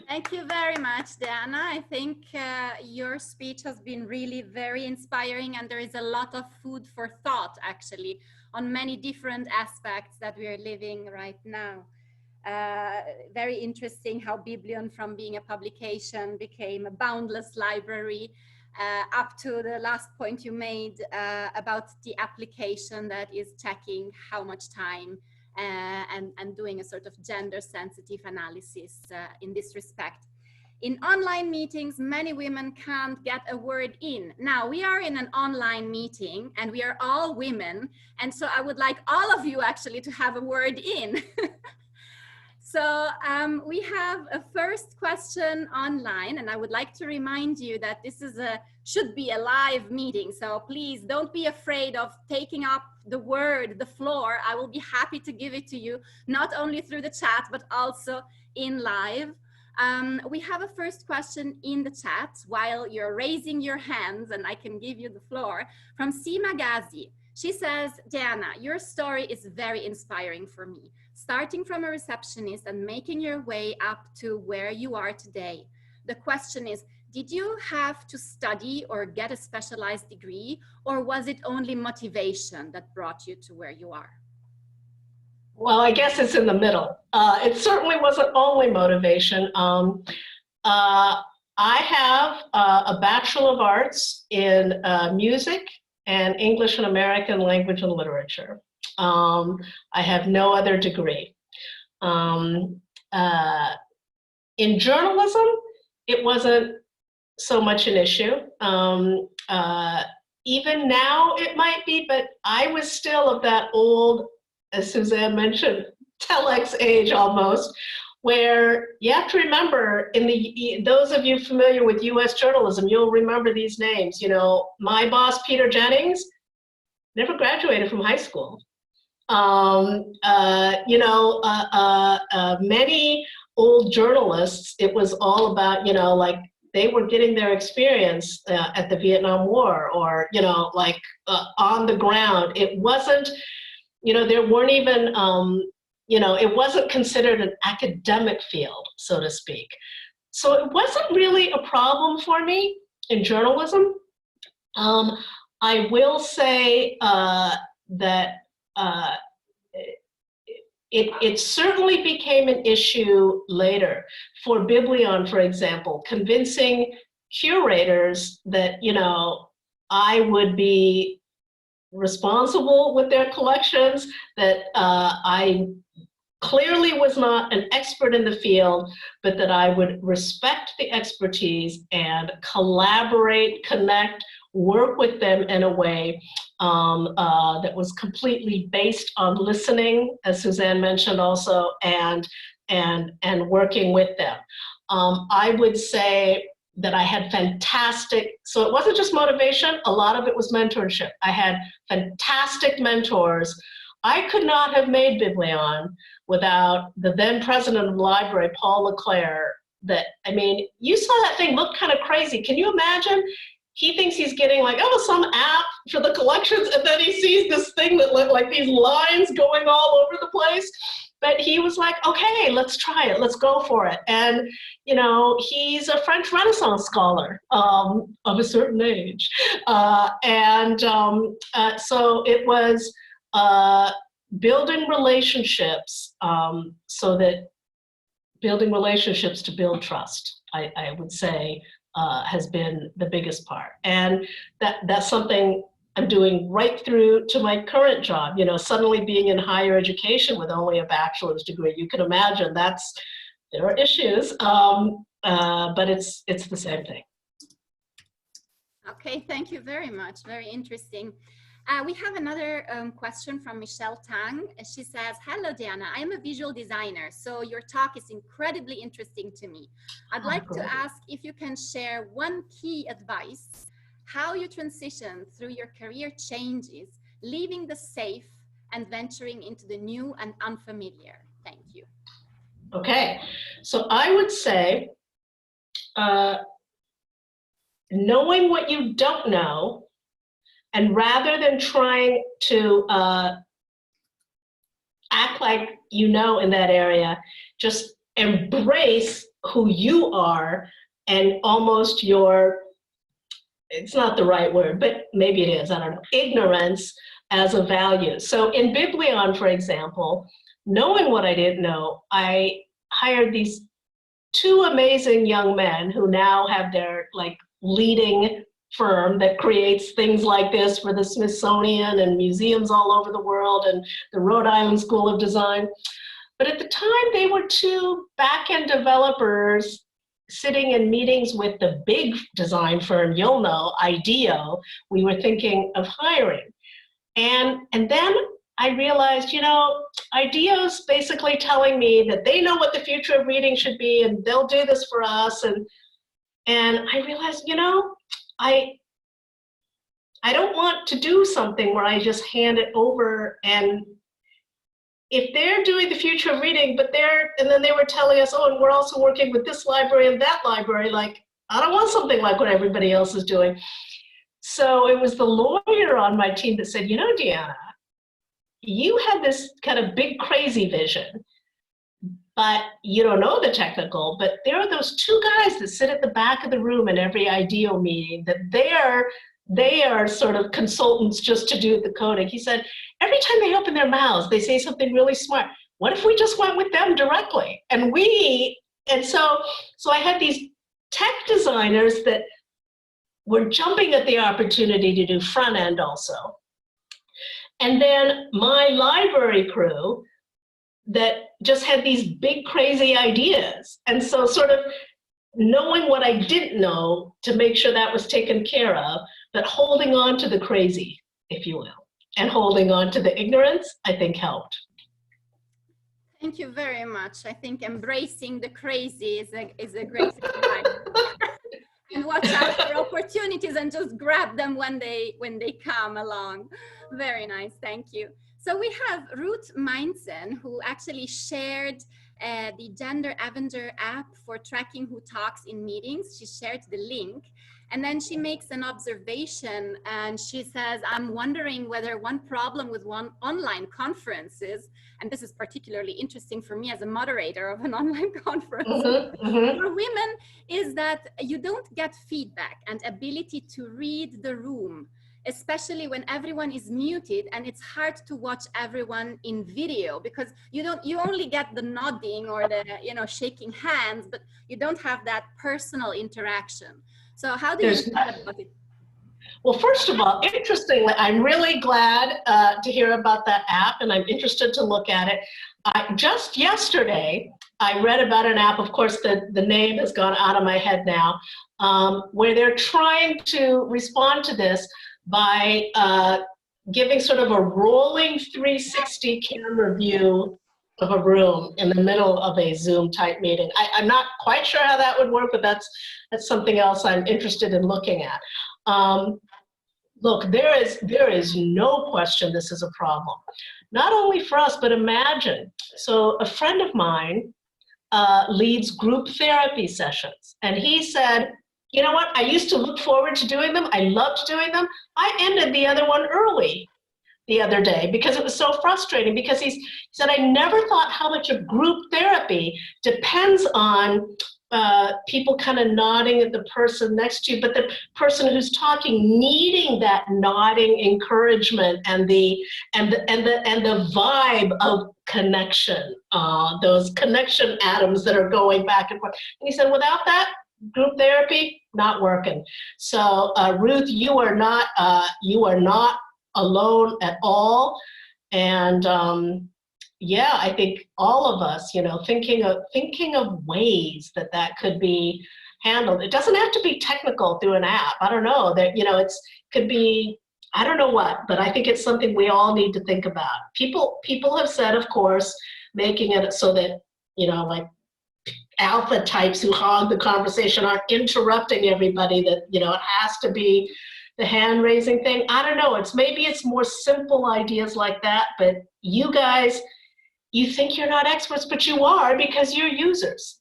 Thank you very much, Deanna. I think your speech has been really very inspiring, and there is a lot of food for thought, actually, on many different aspects that we are living right now. Very interesting how Biblion, from being a publication, became a boundless library, up to the last point you made about the application that is checking how much time and doing a sort of gender sensitive analysis in this respect. In online meetings, many women can't get a word in. Now, we are in an online meeting and we are all women, and so I would like all of you actually to have a word in. So we have a first question online, and I would like to remind you that this is should be a live meeting. So please don't be afraid of taking up the word, the floor. I will be happy to give it to you, not only through the chat, but also in live. We have a first question in the chat while you're raising your hands, and I can give you the floor, from Seema Ghazi. She says, Deanna, your story is very inspiring for me. Starting from a receptionist and making your way up to where you are today. The question is, did you have to study or get a specialized degree, or was it only motivation that brought you to where you are? Well, I guess it's in the middle. It certainly wasn't only motivation. I have a Bachelor of Arts in music and English and American language and literature. I have no other degree. In journalism, it wasn't so much an issue. Even now it might be, but I was still of that old, as Suzanne mentioned, telex age almost, where you have to remember, those of you familiar with US journalism, you'll remember these names. You know, my boss, Peter Jennings, never graduated from high school. Many old journalists, it was all about, like they were getting their experience at the Vietnam War, or, on the ground. It wasn't, there weren't even, it wasn't considered an academic field, so to speak. So it wasn't really a problem for me in journalism. I will say that it certainly became an issue later. For Biblion, for example, convincing curators that, I would be responsible with their collections, that I clearly was not an expert in the field, but that I would respect the expertise and collaborate, connect, work with them in a way that was completely based on listening, as Suzanne mentioned also, and working with them. I would say that I had fantastic, so it wasn't just motivation, a lot of it was mentorship. I had fantastic mentors. I could not have made Biblion without the then president of the library, Paul LeClaire. That, I mean, you saw that thing look kind of crazy. Can you imagine? He thinks he's getting like, oh, some app for the collections, and then he sees this thing that looked like these lines going all over the place. But he was like, okay, let's try it, let's go for it. And, you know, he's a French Renaissance scholar of a certain age. So it was building relationships building relationships to build trust, I would say, has been the biggest part. And that's something I'm doing right through to my current job. You know, suddenly being in higher education with only a bachelor's degree, you can imagine there are issues, but it's the same thing. Okay, thank you very much. Very interesting. We have another question from Michelle Tang. She says, hello, Deanna. I am a visual designer, so your talk is incredibly interesting to me. I'd like to ask if you can share one key advice, how you transition through your career changes, leaving the safe and venturing into the new and unfamiliar. Thank you. Okay, so I would say, knowing what you don't know, and rather than trying to act like you know in that area, just embrace who you are and almost your, it's not the right word, but maybe it is, I don't know, ignorance as a value. So in Biblion, for example, knowing what I didn't know, I hired these two amazing young men who now have their like leading firm that creates things like this for the Smithsonian and museums all over the world and the Rhode Island School of Design. But at the time, they were two back-end developers sitting in meetings with the big design firm, you'll know, IDEO, we were thinking of hiring. And then I realized, you know, IDEO's basically telling me that they know what the future of reading should be and they'll do this for us. And I realized, you know, I don't want to do something where I just hand it over, and if they're doing the future of reading, and then they were telling us, oh, and we're also working with this library and that library, like, I don't want something like what everybody else is doing. So it was the lawyer on my team that said, you know, Deanna, you had this kind of big crazy vision, but you don't know the technical, but there are those two guys that sit at the back of the room in every IDEO meeting that they are sort of consultants just to do the coding. He said, every time they open their mouths, they say something really smart. What if we just went with them directly? And so I had these tech designers that were jumping at the opportunity to do front end also. And then my library crew that just had these big crazy ideas. And so sort of knowing what I didn't know to make sure that was taken care of, but holding on to the crazy, if you will, and holding on to the ignorance, I think helped. Thank you very much. I think embracing the crazy is a great advice. And watch out for opportunities and just grab them when they come along. Very nice, thank you. So we have Ruth Meinsen, who actually shared the Gender Avenger app for tracking who talks in meetings. She shared the link, and then she makes an observation, and she says, I'm wondering whether one problem with online conferences, and this is particularly interesting for me as a moderator of an online conference, for women, is that you don't get feedback and ability to read the room, especially when everyone is muted and it's hard to watch everyone in video, because you only get the nodding or the shaking hands, but you don't have that personal interaction. So how do you feel about it? Well, first of all, interestingly, I'm really glad to hear about that app, and I'm interested to look at it. Just yesterday, I read about an app, of course, the name has gone out of my head now, where they're trying to respond to this by giving sort of a rolling 360 camera view of a room in the middle of a Zoom type meeting. I'm not quite sure how that would work, but that's something else I'm interested in looking at. Look, there is no question this is a problem. Not only for us, but imagine. So a friend of mine leads group therapy sessions. And he said, you know what, I used to look forward to doing them. I loved doing them. I ended the other one early the other day because it was so frustrating, because he said, I never thought how much of group therapy depends on people kind of nodding at the person next to you, but the person who's talking needing that nodding encouragement and the vibe of connection, those connection atoms that are going back and forth. And he said, without that, group therapy not working. So Ruth, you are not alone at all. And yeah, I think all of us, you know, thinking of ways that could be handled. It doesn't have to be technical through an app. I don't know that, you know, could be, I don't know what, but I think it's something we all need to think about. People have said, of course, making it so that, you know, like alpha types who hog the conversation aren't interrupting everybody, that, you know, it has to be the hand raising thing. I don't know. Maybe it's more simple ideas like that, but you guys, you think you're not experts, but you are, because you're users.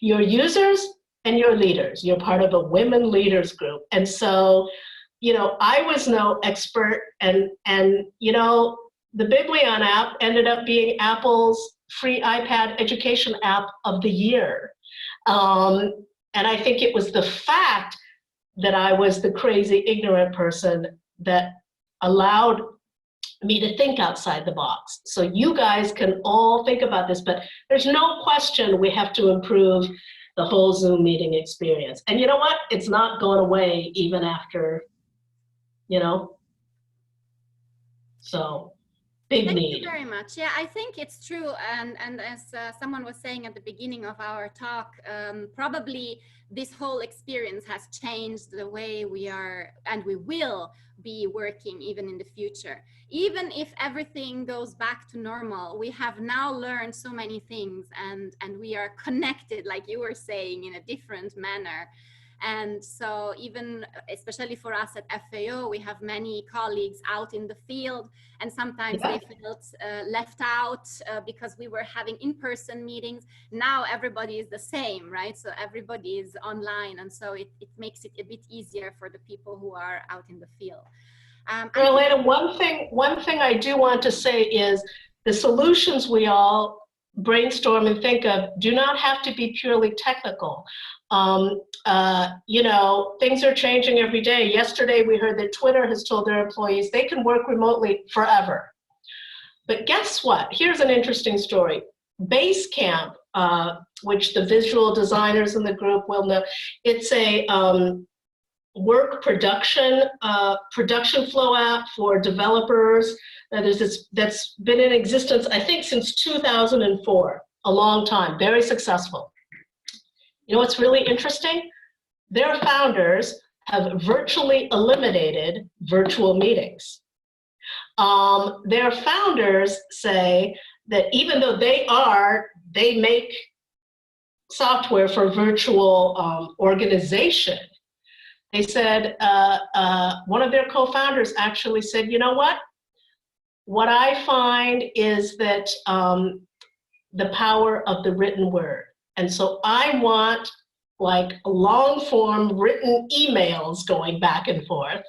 You're users and you're leaders. You're part of a women leaders group. And so, you know, I was no expert, and you know, the Biblion app ended up being Apple's free iPad education app of the year. And I think it was the fact that I was the crazy, ignorant person that allowed me to think outside the box. So you guys can all think about this, but there's no question we have to improve the whole Zoom meeting experience. And you know what? It's not going away even after, you know, so big need. Thank you very much. Yeah, I think it's true. And as someone was saying at the beginning of our talk, probably this whole experience has changed the way we are and we will be working even in the future. Even if everything goes back to normal, we have now learned so many things, and we are connected, like you were saying, in a different manner. And so even, especially for us at FAO, we have many colleagues out in the field, and sometimes they felt left out because we were having in-person meetings. Now everybody is the same, right? So everybody is online, and so it makes it a bit easier for the people who are out in the field. Elena, one thing I do want to say is the solutions we all brainstorm and think of do not have to be purely technical. You know, things are changing every day. Yesterday, we heard that Twitter has told their employees they can work remotely forever. But guess what? Here's an interesting story. Basecamp, which the visual designers in the group will know, it's a work production flow app for developers that's been in existence, I think, since 2004, a long time, very successful. You know what's really interesting? Their founders have virtually eliminated virtual meetings. Their founders say that even though they make software for virtual organization, they said, one of their co-founders actually said, you know what? What I find is that the power of the written word. And so I want like long form written emails going back and forth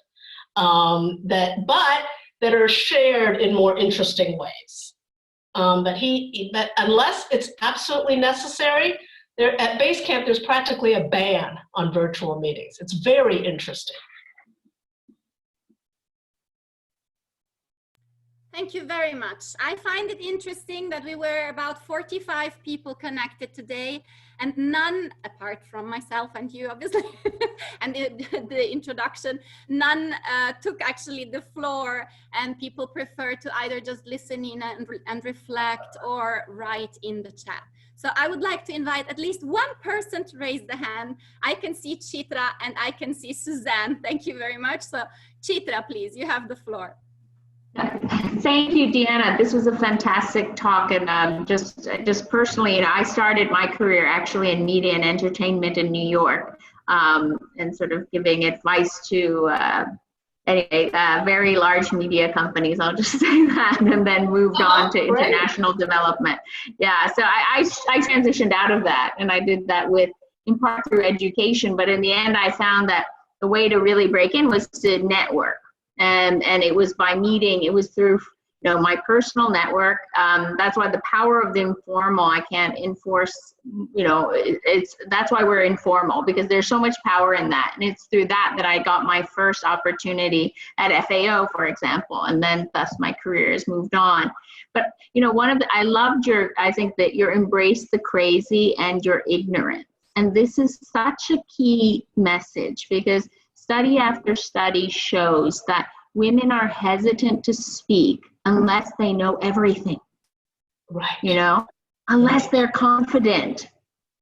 that are shared in more interesting ways. But unless it's absolutely necessary, at Basecamp, there's practically a ban on virtual meetings. It's very interesting. Thank you very much. I find it interesting that we were about 45 people connected today, and none, apart from myself and you, obviously, and the introduction, none took actually the floor, and people prefer to either just listen in and reflect or write in the chat. So I would like to invite at least one person to raise the hand. I can see Chitra and I can see Suzanne. Thank you very much. So Chitra, please, you have the floor. Thank you, Deanna. This was a fantastic talk, and just personally, I started my career actually in media and entertainment in New York, and sort of giving advice to very large media companies. I'll just say that, and then moved on to international development. Yeah, so I transitioned out of that, and I did that in part through education, but in the end, I found that the way to really break in was to network. And it was by meeting, it was through, my personal network. That's why the power of the informal, I can't enforce, that's why we're informal, because there's so much power in that. And it's through that I got my first opportunity at FAO, for example, and then thus my career has moved on. But, I loved I think that you embrace the crazy and your ignorance. And this is such a key message, because study after study shows that women are hesitant to speak unless they know everything. Right. Unless they're confident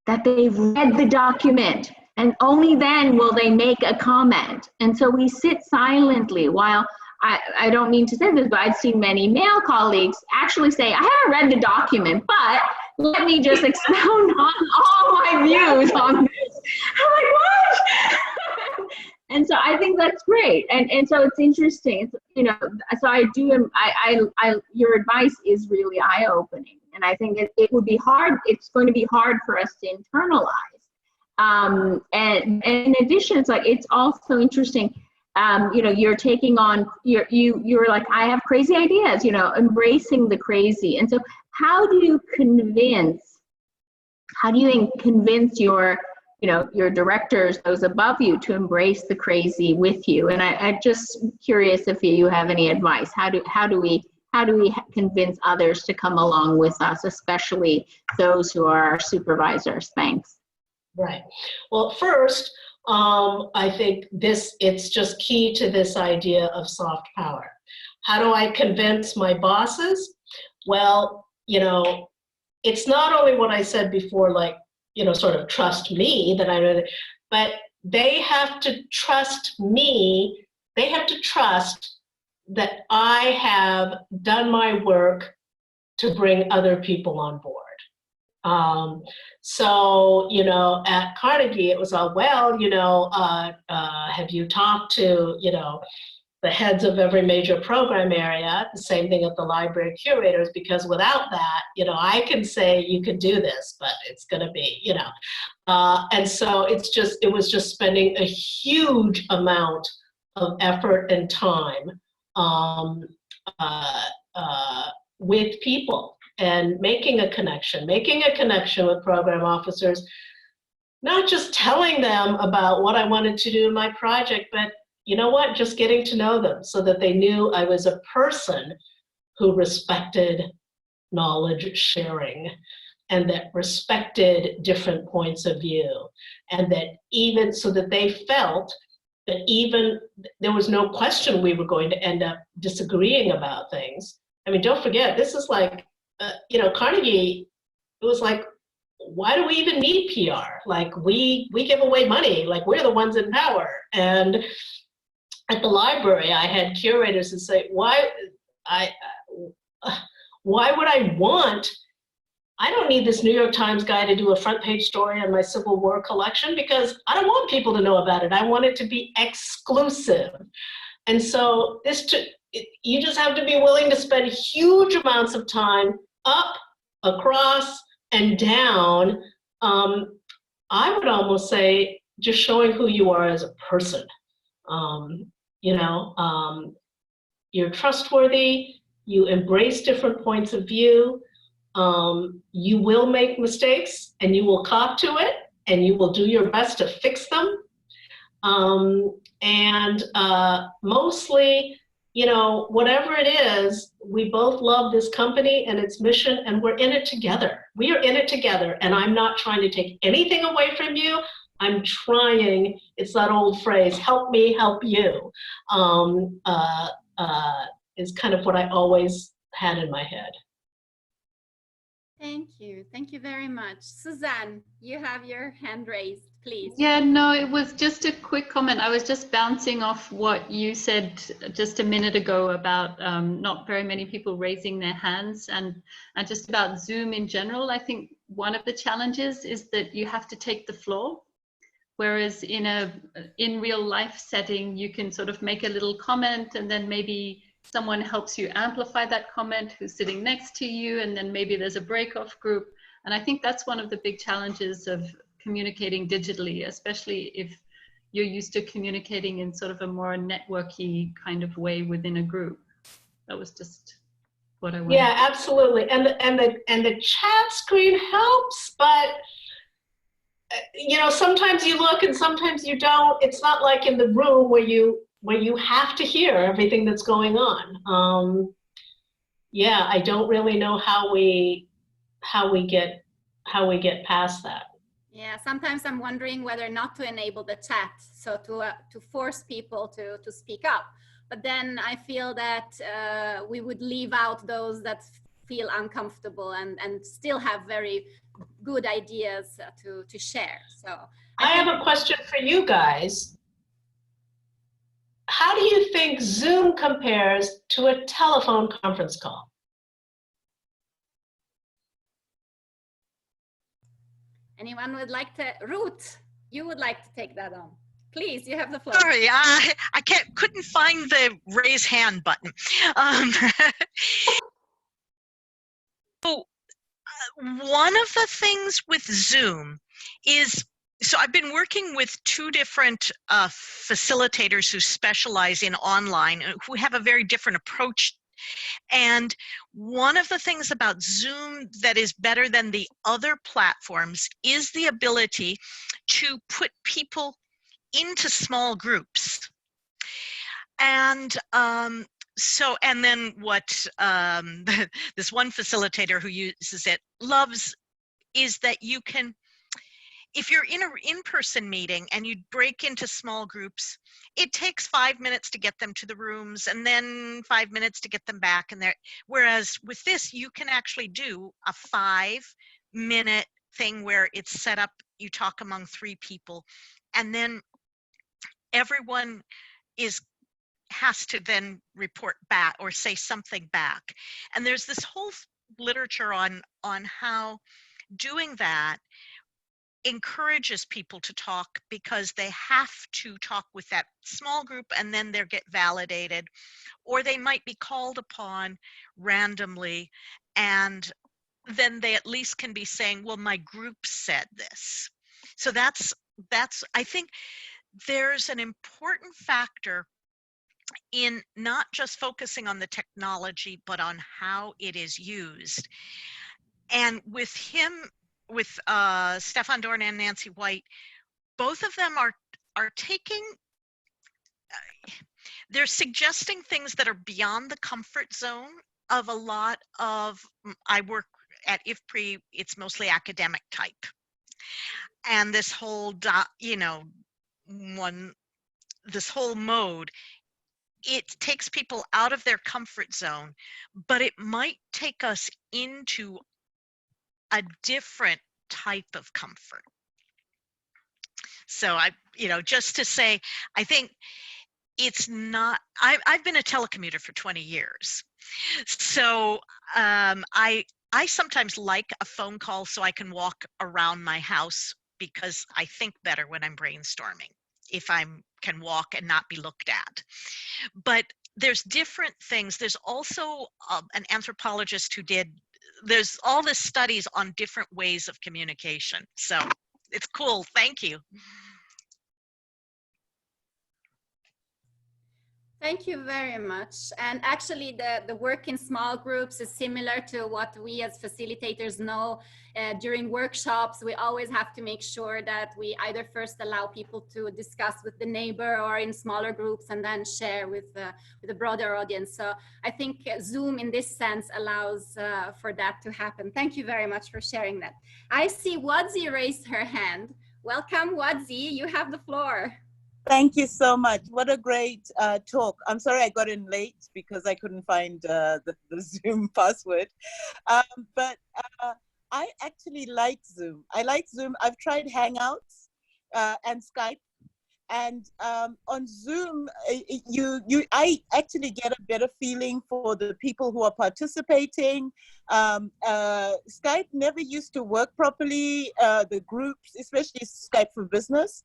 that they've read the document, and only then will they make a comment. And so we sit silently while, I don't mean to say this, but I've seen many male colleagues actually say, I haven't read the document, but let me just expound on all my views on this. I'm like, what? And so I think that's great. And so it's interesting. So I do, your advice is really eye-opening. And I think it would be hard, it's going to be hard for us to internalize. And in addition, it's also interesting, you're taking on, you're like, I have crazy ideas, embracing the crazy. And so how do you convince your directors, those above you, to embrace the crazy with you? And I'm just curious if you have any advice. How do we convince others to come along with us, especially those who are our supervisors? Thanks. Right. Well, first, I think it's just key to this idea of soft power. How do I convince my bosses? Well, it's not only what I said before, like, sort of trust me that I know that, but they have to trust me. They have to trust that I have done my work to bring other people on board. So, at Carnegie, it was all, well, have you talked to, the heads of every major program area? The same thing at the library curators, because without that, I can say you can do this, but it's going to be, and so it was just spending a huge amount of effort and time with people and making a connection with program officers, not just telling them about what I wanted to do in my project, but just getting to know them so that they knew I was a person who respected knowledge sharing and that respected different points of view, and that even so that they felt that even there was no question we were going to end up disagreeing about things. I mean, don't forget, this is like, Carnegie, it was like, why do we even need PR? Like, we give away money, like we're the ones in power. And at the library, I had curators who say, why would I want, I don't need this New York Times guy to do a front page story on my Civil War collection, because I don't want people to know about it. I want it to be exclusive. And so you just have to be willing to spend huge amounts of time up, across, and down. I would almost say just showing who you are as a person. You're trustworthy, you embrace different points of view, you will make mistakes and you will cop to it and you will do your best to fix them. Mostly, whatever it is, we both love this company and its mission, and we're in it together. We are in it together, and I'm not trying to take anything away from you. I'm trying, it's that old phrase, help me help you, is kind of what I always had in my head. Thank you. Thank you very much. Suzanne, you have your hand raised, please. Yeah, no, it was just a quick comment. I was just bouncing off what you said just a minute ago about not very many people raising their hands, and just about Zoom in general. I think one of the challenges is that you have to take the floor, whereas in real life setting, you can sort of make a little comment and then maybe someone helps you amplify that comment who's sitting next to you, and then maybe there's a break-off group. And I think that's one of the big challenges of communicating digitally, especially if you're used to communicating in sort of a more networky kind of way within a group. That was just what I wanted. Yeah, absolutely. And the chat screen helps, but you know, sometimes you look and sometimes you don't. It's not like in the room where you have to hear everything that's going on. Yeah, I don't really know how we get past that. Yeah, sometimes I'm wondering whether not to enable the chat, so to force people to speak up. But then I feel that we would leave out those that feel uncomfortable and still have very good ideas to share. So I have a question for you guys. How do you think Zoom compares to a telephone conference call? anyone would like to, Ruth, you would like to take that on? Please, you have the floor. Sorry, I couldn't find the raise hand button. So one of the things with Zoom is, so I've been working with two different facilitators who specialize in online, who have a very different approach. And one of the things about Zoom that is better than the other platforms is the ability to put people into small groups. And so, and then what this one facilitator who uses it loves is that you can, if you're in an in-person meeting and you break into small groups, it takes 5 minutes to get them to the rooms and then 5 minutes to get them back in there. Whereas with this, you can actually do a 5-minute thing where it's set up, you talk among 3 people, and then everyone has to then report back or say something back. And there's this whole literature on how doing that encourages people to talk, because they have to talk with that small group and then they get validated, or they might be called upon randomly and then they at least can be saying, well, my group said this. So that's I think there's an important factor in not just focusing on the technology, but on how it is used. And with Stefan Dorn and Nancy White, both of them are taking, they're suggesting things that are beyond the comfort zone of a lot of, I work at IFPRI, it's mostly academic type. And this whole, this whole mode, it takes people out of their comfort zone, but it might take us into a different type of comfort. So just to say, I think it's not, I've been a telecommuter for 20 years. So I sometimes like a phone call so I can walk around my house, because I think better when I'm brainstorming, if I can walk and not be looked at. But there's different things. There's also an anthropologist there's all this studies on different ways of communication. So it's cool. Thank you. Thank you very much. And actually the work in small groups is similar to what we as facilitators know. During workshops, we always have to make sure that we either first allow people to discuss with the neighbor or in smaller groups and then share with a broader audience. So I think Zoom in this sense allows for that to happen. Thank you very much for sharing that. I see Wadzi raised her hand. Welcome, Wadzi, you have the floor. Thank you so much. What a great talk. I'm sorry I got in late because I couldn't find the Zoom password. But I actually like Zoom. I like Zoom. I've tried Hangouts and Skype. And on Zoom, I actually get a better feeling for the people who are participating. Skype never used to work properly, the groups, especially Skype for Business.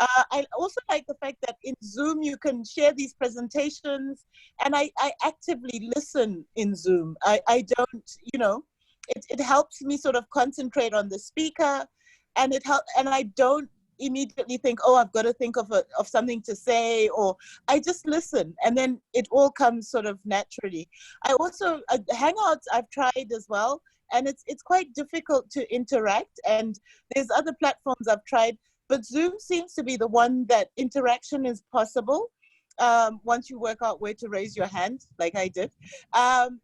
I also like the fact that in Zoom, you can share these presentations, and I actively listen in Zoom. I don't, you know, it helps me sort of concentrate on the speaker, and I don't immediately think, oh, I've got to think of something to say, or I just listen, and then it all comes sort of naturally. I also Hangouts I've tried as well, and it's quite difficult to interact, and there's other platforms I've tried, but Zoom seems to be the one that interaction is possible once you work out where to raise your hand, like I did, and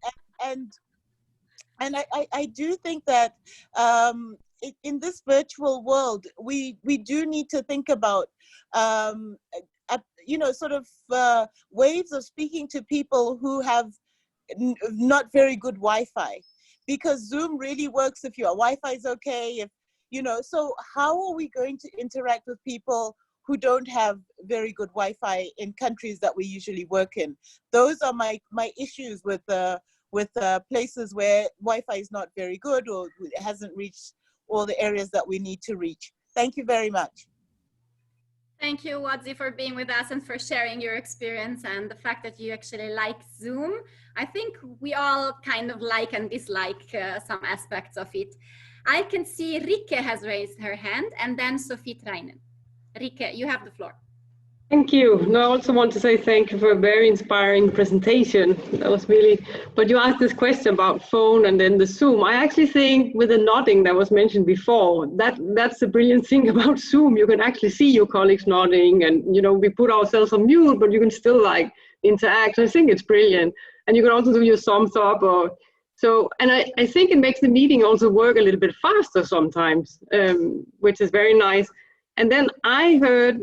I do think that in this virtual world, we do need to think about, you know, sort of ways of speaking to people who have not very good Wi-Fi, because Zoom really works if your Wi-Fi is okay, if, you know, so how are we going to interact with people who don't have very good Wi-Fi in countries that we usually work in? Those are my issues with places where Wi-Fi is not very good, or it hasn't reached all the areas that we need to reach. Thank you very much. Thank you, Wadzi, for being with us and for sharing your experience and the fact that you actually like Zoom. I think we all kind of like and dislike some aspects of it. I can see Rike has raised her hand, and then Sophie Treinen. Rike, you have the floor. Thank you. No, I also want to say thank you for a very inspiring presentation. That was really, but you asked this question about phone and then the Zoom. I actually think with the nodding that was mentioned before, that's the brilliant thing about Zoom. You can actually see your colleagues nodding, and, you know, we put ourselves on mute, but you can still like interact. I think it's brilliant. And you can also do your thumbs up or so. And I think it makes the meeting also work a little bit faster sometimes, which is very nice. And then I heard,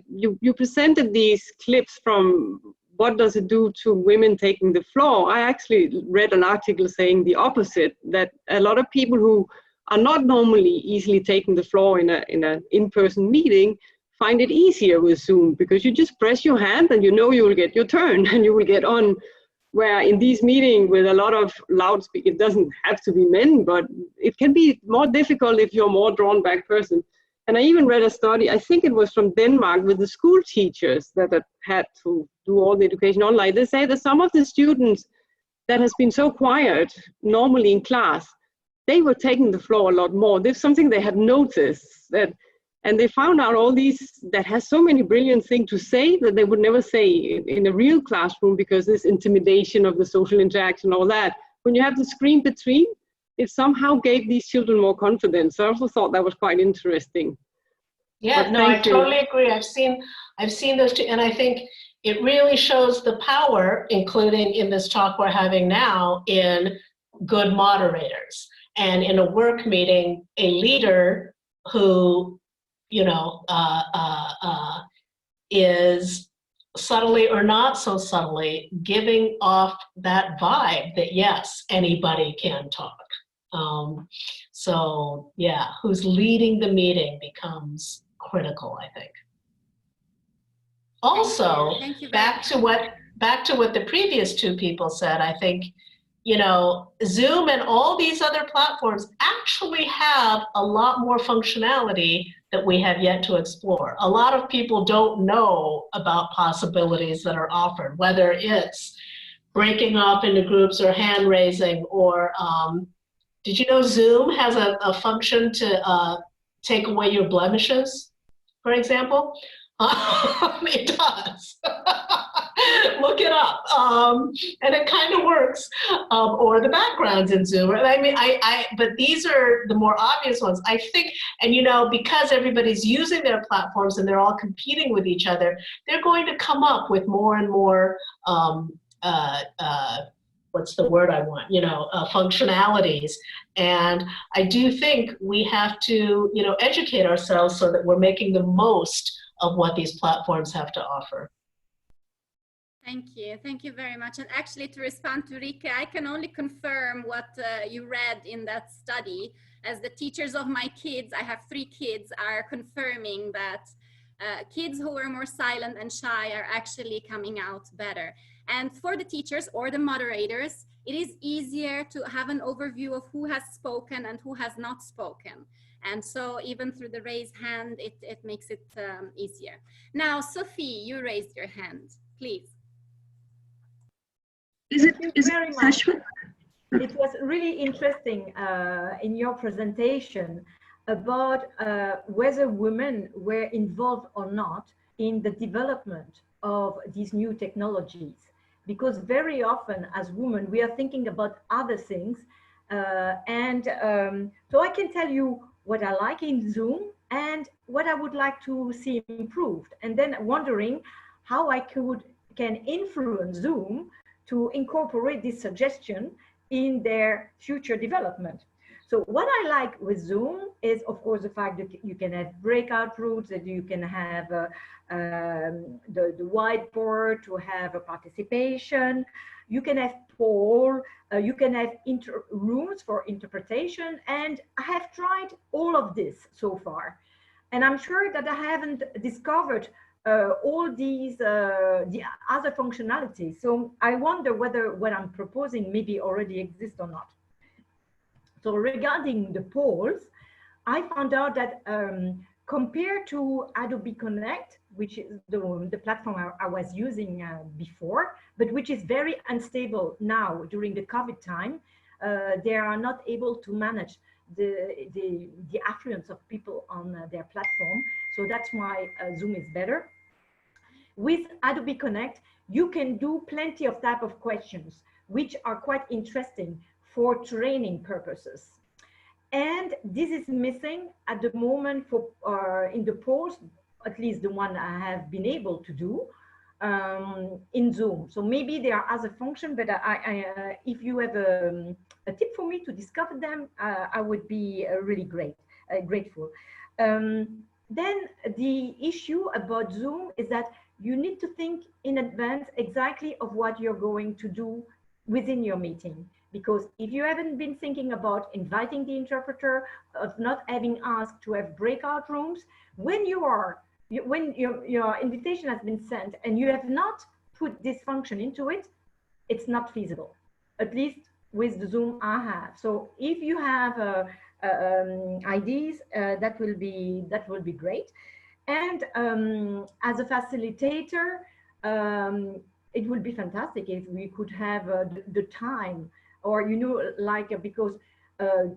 you presented these clips from what does it do to women taking the floor. I actually read an article saying the opposite, that a lot of people who are not normally easily taking the floor in an in-person meeting find it easier with Zoom, because you just press your hand and you know you will get your turn and you will get on. Where in these meetings with a lot of loudspeakers, it doesn't have to be men, but it can be more difficult if you're a more drawn back person. And I even read a study, I think it was from Denmark, with the school teachers that had to do all the education online. They say that some of the students that has been so quiet normally in class, they were taking the floor a lot more. There's something they had noticed, and they found out all these that has so many brilliant things to say that they would never say in a real classroom, because this intimidation of the social interaction, all that. When you have the screen between, it somehow gave these children more confidence. I also thought that was quite interesting. Yeah, no, I totally agree. I've seen those two, and I think it really shows the power, including in this talk we're having now, in good moderators. And in a work meeting, a leader who, you know, is subtly or not so subtly giving off that vibe that yes, anybody can talk. So yeah, who's leading the meeting becomes critical, I think. Also, Thank you back to what the previous two people said, I think, you know, Zoom and all these other platforms actually have a lot more functionality that we have yet to explore. A lot of people don't know about possibilities that are offered, whether it's breaking off into groups or hand raising, or did you know Zoom has a function to take away your blemishes, for example? It does. Look it up. And it kind of works. Or the backgrounds in Zoom. I mean, but these are the more obvious ones, I think. And, you know, because everybody's using their platforms and they're all competing with each other, they're going to come up with more and more what's the word I want, you know, functionalities. And I do think we have to, you know, educate ourselves so that we're making the most of what these platforms have to offer. Thank you very much. And actually, to respond to Rike, I can only confirm what you read in that study, as the teachers of my kids, I have 3 kids, are confirming that kids who are more silent and shy are actually coming out better. And for the teachers or the moderators, it is easier to have an overview of who has spoken and who has not spoken. And so even through the raised hand, it makes it easier. Now, Sophie, you raised your hand, please. Thank you very much. It was really interesting in your presentation about whether women were involved or not in the development of these new technologies. Because very often as women, we are thinking about other things. So I can tell you what I like in Zoom and what I would like to see improved. And then wondering how I can influence Zoom to incorporate this suggestion in their future development. So what I like with Zoom is, of course, the fact that you can have breakout rooms, that you can have the whiteboard to have a participation. You can have poll, you can have rooms for interpretation. And I have tried all of this so far. And I'm sure that I haven't discovered all these the other functionalities. So I wonder whether what I'm proposing maybe already exists or not. So regarding the polls, I found out that compared to Adobe Connect, which is the platform I was using before, but which is very unstable now during the COVID time, they are not able to manage the affluence of people on their platform. So that's why Zoom is better. With Adobe Connect, you can do plenty of type of questions, which are quite interesting for training purposes. And this is missing at the moment for in the polls, at least the one I have been able to do in Zoom. So maybe there are other functions, but if you have a tip for me to discover them, I would be really grateful. Then the issue about Zoom is that you need to think in advance exactly of what you're going to do within your meeting. Because if you haven't been thinking about inviting the interpreter, of not having asked to have breakout rooms, when your invitation has been sent and you have not put this function into it, it's not feasible, at least with the Zoom I have. So if you have ideas, that will be great. And as a facilitator, it would be fantastic if we could have the time, or because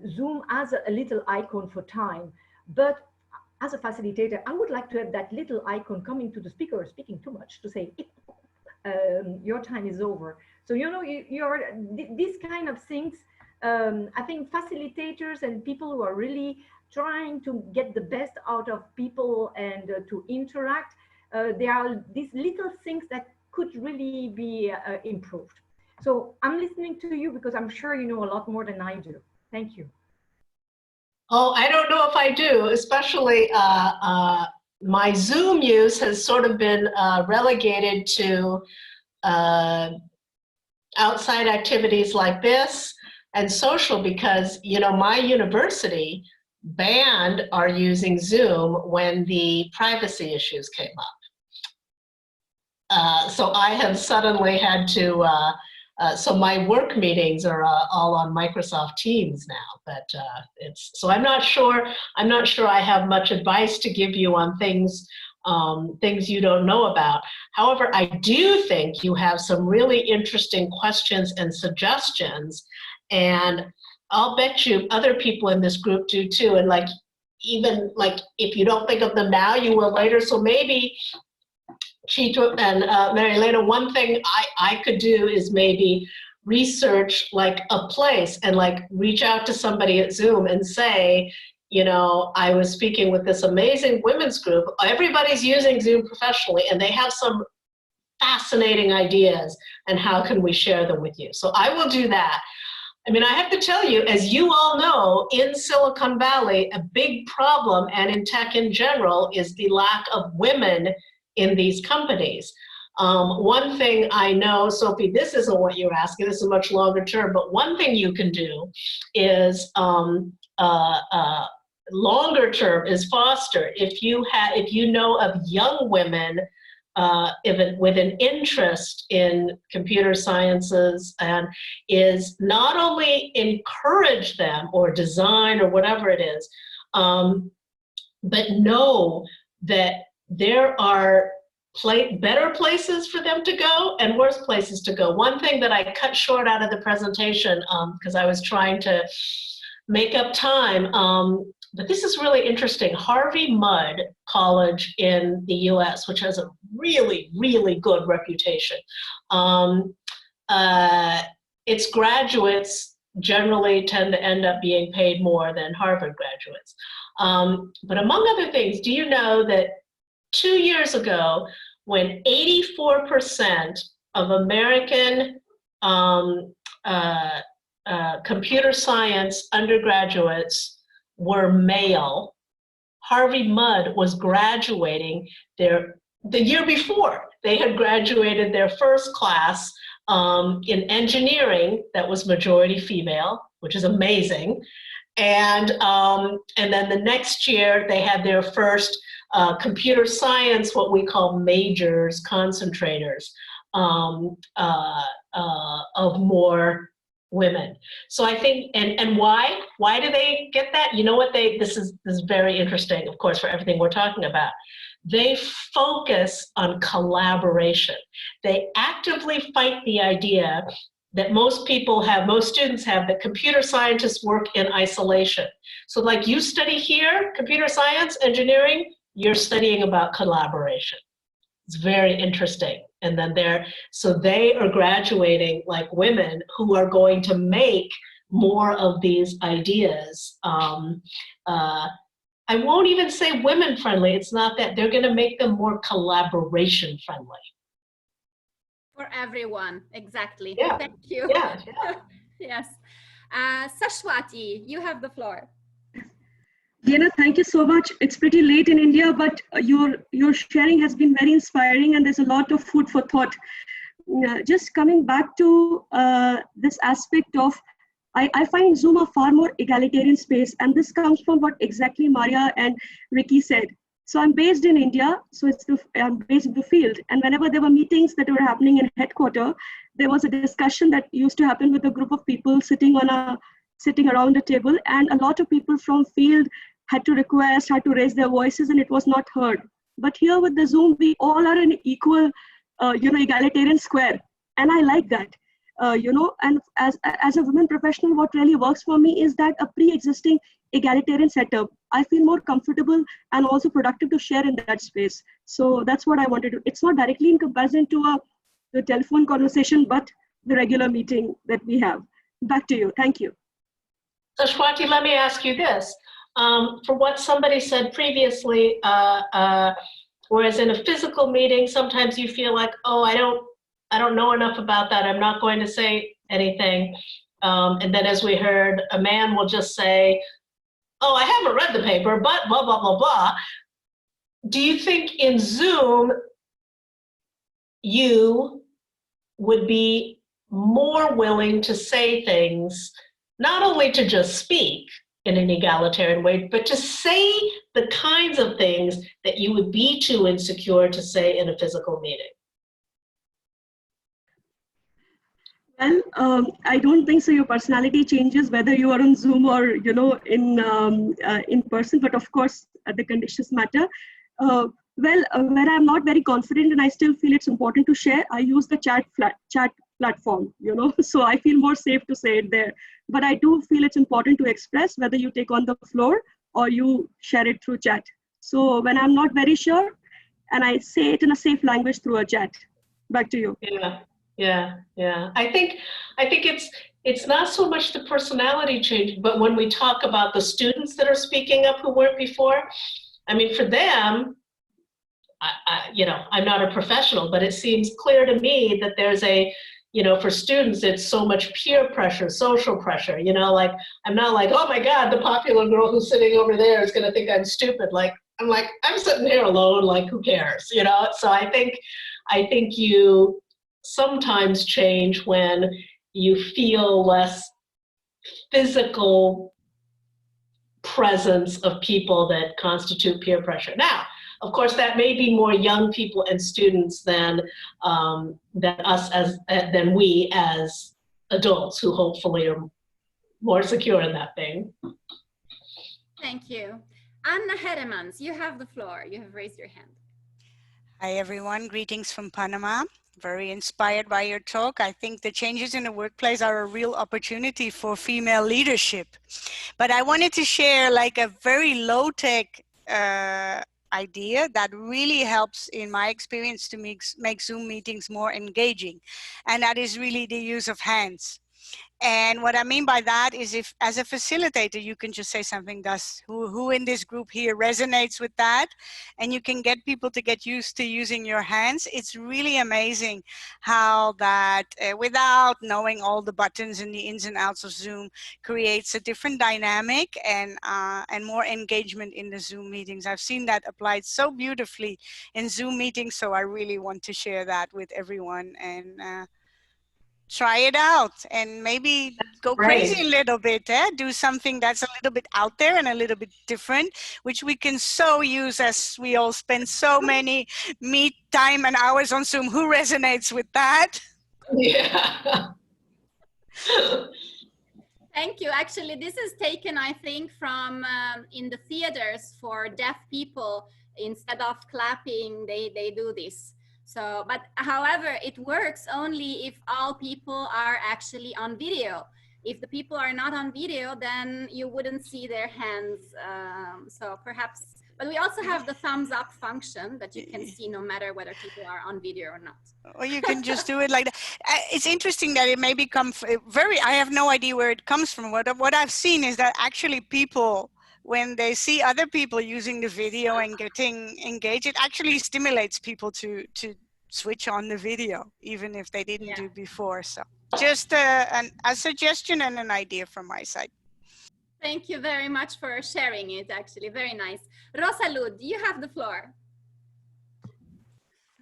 Zoom has a little icon for time, but as a facilitator, I would like to have that little icon coming to the speaker speaking too much to say, your time is over. So, these kind of things, I think facilitators and people who are really trying to get the best out of people and to interact, there are these little things that could really be improved. So I'm listening to you because I'm sure you know a lot more than I do. Thank you. Oh, I don't know if I do, especially my Zoom use has sort of been relegated to outside activities like this and social, because, my university banned our using Zoom when the privacy issues came up. So I have suddenly had to, so my work meetings are all on Microsoft Teams now, but so I'm not sure I have much advice to give you on things you don't know about. However, I do think you have some really interesting questions and suggestions, and I'll bet you other people in this group do too. And even if you don't think of them now, you will later. So maybe Chito and Marilena, one thing I could do is maybe research a place and reach out to somebody at Zoom and say, I was speaking with this amazing women's group. Everybody's using Zoom professionally and they have some fascinating ideas, and how can we share them with you? So I will do that. I mean, I have to tell you, as you all know, in Silicon Valley, a big problem, and in tech in general, is the lack of women in these companies. One thing I know, Sophie, this isn't what you're asking, this is much longer term, but one thing you can do is longer term is foster. If you know of young women with an interest in computer sciences, and is not only encourage them or design or whatever it is, but know that there are better places for them to go and worse places to go. One thing that I cut short out of the presentation, because I was trying to make up time, but this is really interesting. Harvey Mudd College in the US, which has a really, really good reputation, its graduates generally tend to end up being paid more than Harvard graduates. But among other things, do you know that 2 years ago, when 84% of American computer science undergraduates were male, Harvey Mudd was graduating the year before. They had graduated their first class in engineering that was majority female, which is amazing. And then the next year they had their first computer science, what we call majors, concentrators, of more women. So I think, and why do they get that? You know what, this is very interesting, of course, for everything we're talking about. They focus on collaboration. They actively fight the idea that most students have, that computer scientists work in isolation. So like you study here, computer science, engineering, you're studying about collaboration. It's very interesting. And then they are graduating like women who are going to make more of these ideas. I won't even say women friendly. It's not that. They're going to make them more collaboration friendly. For everyone, exactly. Yeah. Thank you. Yeah. Yes. Sashwati, you have the floor. Deanna, thank you so much. It's pretty late in India, but your sharing has been very inspiring, and there's a lot of food for thought. Just coming back to this aspect of, I find Zoom a far more egalitarian space, and this comes from what exactly Maria and Ricky said. So I'm based in India, so I'm based in the field, and whenever there were meetings that were happening in headquarters, there was a discussion that used to happen with a group of people sitting around a table, and a lot of people from field had to raise their voices, and it was not heard. But here with the Zoom, we all are in equal, egalitarian square, and I like that. And as a women professional, what really works for me is that a pre-existing egalitarian setup. I feel more comfortable and also productive to share in that space. So that's what I wanted to. It's not directly in comparison to the telephone conversation, but the regular meeting that we have. Back to you. Thank you. So Swati, let me ask you this. For what somebody said previously, whereas in a physical meeting, sometimes you feel like, oh, I don't know enough about that. I'm not going to say anything. And then as we heard, a man will just say, oh, I haven't read the paper, but blah, blah, blah, blah. Do you think in Zoom, you would be more willing to say things, not only to just speak in an egalitarian way, but to say the kinds of things that you would be too insecure to say in a physical meeting? Well, I don't think so. Your personality changes whether you are on Zoom or in person. But of course, the conditions matter. When I'm not very confident and I still feel it's important to share, I use the chat platform. So I feel more safe to say it there. But I do feel it's important to express whether you take on the floor or you share it through chat. So when I'm not very sure, and I say it in a safe language through a chat. Back to you. Yeah. I think it's not so much the personality change, but when we talk about the students that are speaking up who weren't before, I mean, for them, I'm not a professional, but it seems clear to me that there's for students, it's so much peer pressure, social pressure, like, I'm not like, oh my God, the popular girl who's sitting over there is going to think I'm stupid. I'm sitting here alone, like, who cares, So I think you sometimes change when you feel less physical presence of people that constitute peer pressure. Now, of course, that may be more young people and students than we as adults who hopefully are more secure in that thing. Thank you. Anna Heremans, you have the floor. You have raised your hand. Hi, everyone. Greetings from Panama. Very inspired by your talk. I think the changes in the workplace are a real opportunity for female leadership. But I wanted to share like a very low-tech idea that really helps, in my experience, to make Zoom meetings more engaging. And that is really the use of hands. And what I mean by that is, if as a facilitator, you can just say something, who in this group here resonates with that? And you can get people to get used to using your hands. It's really amazing how that, without knowing all the buttons and the ins and outs of Zoom, creates a different dynamic and more engagement in the Zoom meetings. I've seen that applied so beautifully in Zoom meetings. So I really want to share that with everyone and try it out and maybe go crazy a little bit, do something that's a little bit out there and a little bit different, which we can so use as we all spend so many time and hours on Zoom. Who resonates with that? Yeah. Thank you. Actually, this is taken, I think, from in the theaters for deaf people. Instead of clapping, they do this. So, but however, it works only if all people are actually on video. If the people are not on video, then you wouldn't see their hands. So perhaps, but we also have the thumbs up function that you can see no matter whether people are on video or not. Or you can just do it like that. It's interesting that it may become I have no idea where it comes from. What I've seen is that actually people, when they see other people using the video and getting engaged, it actually stimulates people to switch on the video, even if they didn't do before. So just a suggestion and an idea from my side. Thank you very much for sharing it, actually. Very nice. Rosa Lud, you have the floor.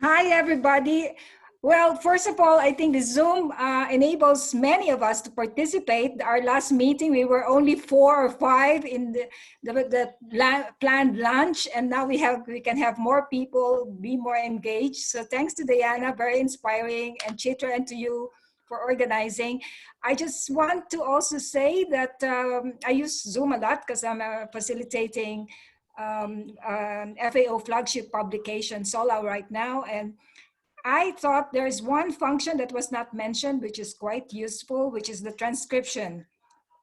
Hi, everybody. Well, first of all, I think the Zoom enables many of us to participate. Our last meeting, we were only 4 or 5 in the planned lunch, and now we can have more people, be more engaged. So thanks to Deanna, very inspiring, and Chitra, and to you for organizing. I just want to also say that I use Zoom a lot because I'm facilitating FAO flagship publication, SOLA, right now, and I thought there's one function that was not mentioned, which is quite useful, which is the transcription,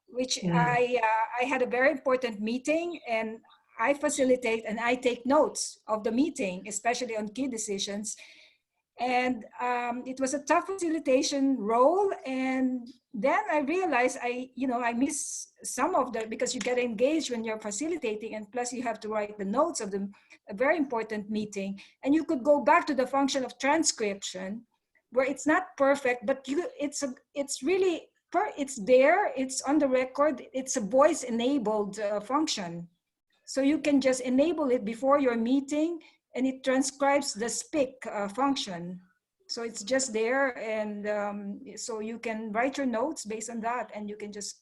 which I had a very important meeting, and I facilitate and I take notes of the meeting, especially on key decisions. And it was a tough facilitation role. And then I realized I miss some of the, because you get engaged when you're facilitating, and plus you have to write the notes of a very important meeting. And you could go back to the function of transcription, where it's not perfect, but it's really, it's there, it's on the record, it's a voice enabled function. So you can just enable it before your meeting, and it transcribes the speak function. So it's just there, and so you can write your notes based on that, and you can just,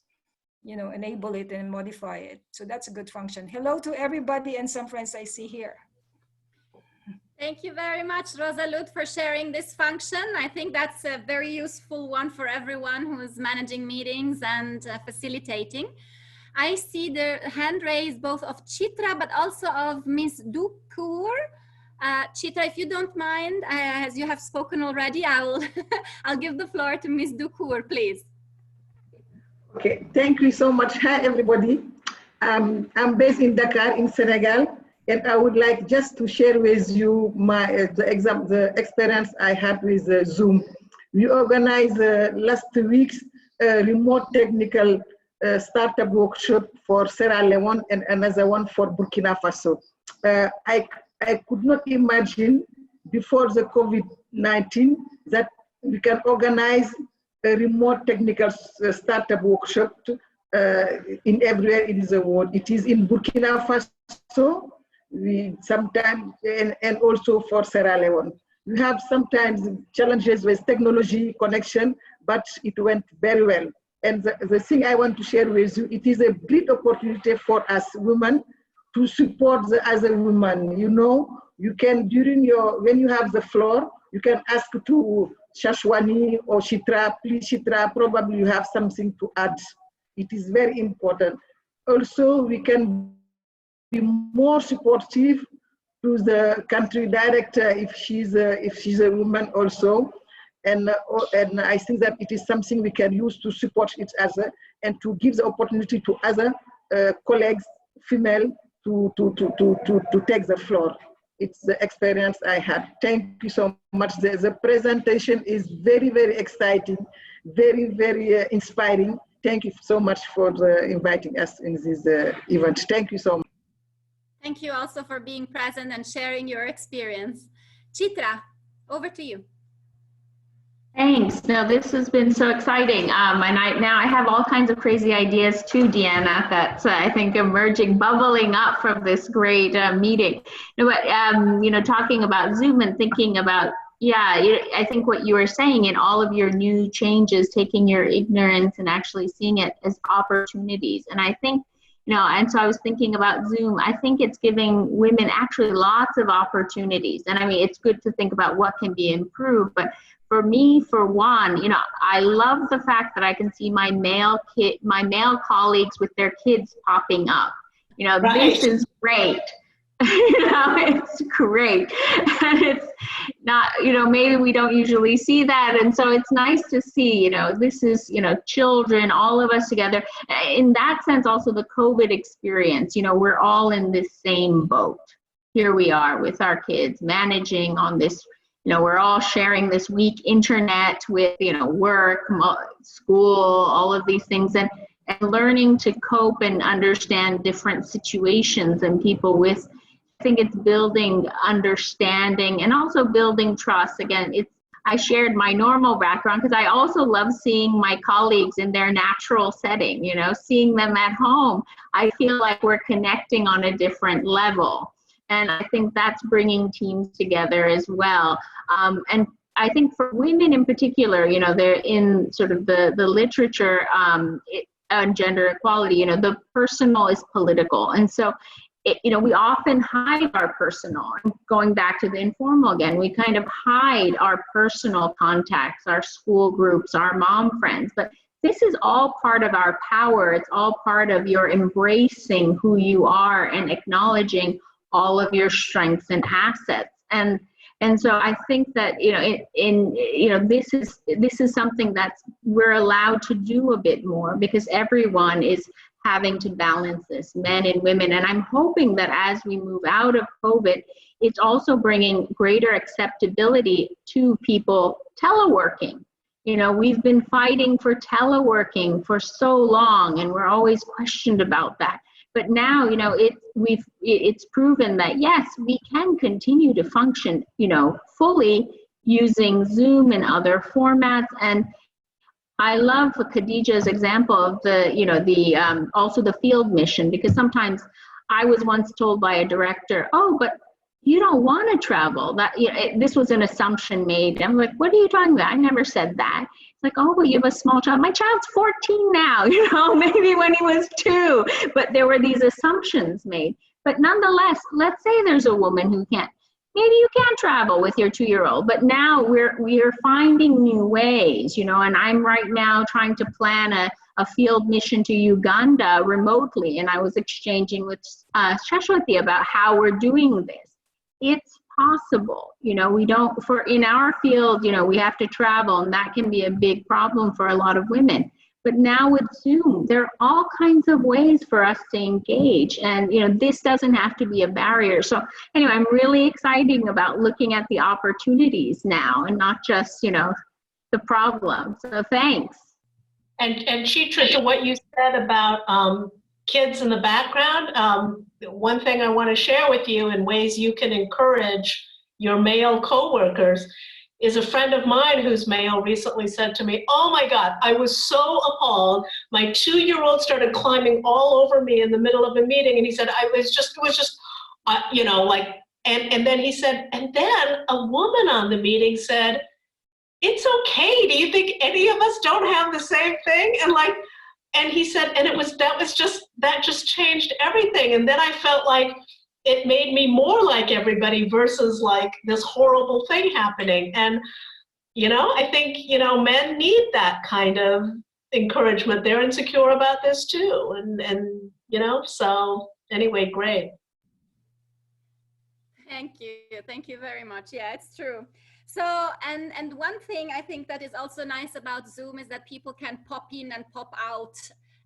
enable it and modify it. So that's a good function. Hello to everybody and some friends I see here. Thank you very much, Rosa Lud, for sharing this function. I think that's a very useful one for everyone who is managing meetings and facilitating. I see the hand raised both of Chitra, but also of Ms. Dukur. Chitra, if you don't mind, as you have spoken already, I'll give the floor to Ms. Dukur, please. Okay, thank you so much. Hi, everybody. I'm based in Dakar, in Senegal, and I would like just to share with you the experience I had with Zoom. We organized last week's remote technical startup workshop for Sierra Leone and another one for Burkina Faso. I could not imagine before the COVID-19 that we can organize a remote technical startup workshop in everywhere in the world. It is in Burkina Faso, sometimes, and also for Sierra Leone. We have sometimes challenges with technology connection, but it went very well. And the thing I want to share with you, it is a great opportunity for us women to support the other women. You know, you can, when you have the floor, you can ask to Shashwani or Shitra, please Shitra, probably you have something to add. It is very important. Also, we can be more supportive to the country director if she's a woman also. And I think that it is something we can use to support each other and to give the opportunity to other colleagues, female, to take the floor. It's the experience I had. Thank you so much. The presentation is very, very exciting, very, very inspiring. Thank you so much for inviting us in this event. Thank you so much. Thank you also for being present and sharing your experience. Chitra, over to you. Thanks. No, this has been so exciting. And now I have all kinds of crazy ideas too, Deanna, that's I think emerging, bubbling up from this great meeting. Talking about Zoom and thinking about, I think what you were saying in all of your new changes, taking your ignorance and actually seeing it as opportunities. And I think, and so I was thinking about Zoom, I think it's giving women actually lots of opportunities. And I mean, it's good to think about what can be improved, but for me, for one, I love the fact that I can see my male colleagues with their kids popping up. Right. This is great. It's great. And it's not, maybe we don't usually see that. And so it's nice to see, this is, children, all of us together. In that sense, also the COVID experience, we're all in this same boat. Here we are with our kids managing on this. We're all sharing this weak internet with, work, school, all of these things, and learning to cope and understand different situations and people with, I think it's building understanding and also building trust. Again, I shared my normal background because I also love seeing my colleagues in their natural setting, seeing them at home. I feel like we're connecting on a different level. And I think that's bringing teams together as well. And I think for women in particular, they're in sort of the literature on gender equality, the personal is political. And so, we often hide our personal. Going back to the informal again, we kind of hide our personal contacts, our school groups, our mom friends. But this is all part of our power. It's all part of your embracing who you are and acknowledging all of your strengths and assets. And so I think that, this is something that we're allowed to do a bit more because everyone is having to balance this, men and women. And I'm hoping that as we move out of COVID, it's also bringing greater acceptability to people teleworking. We've been fighting for teleworking for so long, and we're always questioned about that. But now, it's proven that yes, we can continue to function, fully using Zoom and other formats. And I love Khadijah's example of also the field mission, because sometimes I was once told by a director, oh, but you don't want to travel. This was an assumption made. I'm like, what are you talking about? I never said that. It's like, oh, well, you have a small child. My child's 14 now, maybe when he was 2. But there were these assumptions made. But nonetheless, let's say there's a woman who can't. Maybe you can travel with your 2-year-old, but now we are finding new ways, and I'm right now trying to plan a field mission to Uganda remotely, and I was exchanging with Shashwati about how we're doing this. It's possible, we don't, in our field, we have to travel, and that can be a big problem for a lot of women. But now with Zoom, there are all kinds of ways for us to engage, and this doesn't have to be a barrier. So anyway, I'm really excited about looking at the opportunities now and not just, the problems. So thanks. And Chitra, to what you said about kids in the background, one thing I want to share with you in ways you can encourage your male coworkers is a friend of mine who's male recently said to me, oh my God, I was so appalled. My 2-year-old started climbing all over me in the middle of a meeting. And he said, it was just, and then he said, and then a woman on the meeting said, it's okay. Do you think any of us don't have the same thing? And like, and he said, and that just changed everything. And then I felt like it made me more like everybody versus like this horrible thing happening. And, you know, I think, you know, men need that kind of encouragement. They're insecure about this too. And you know, so anyway, great. Thank you very much. Yeah, it's true. So, and one thing I think that is also nice about Zoom is that people can pop in and pop out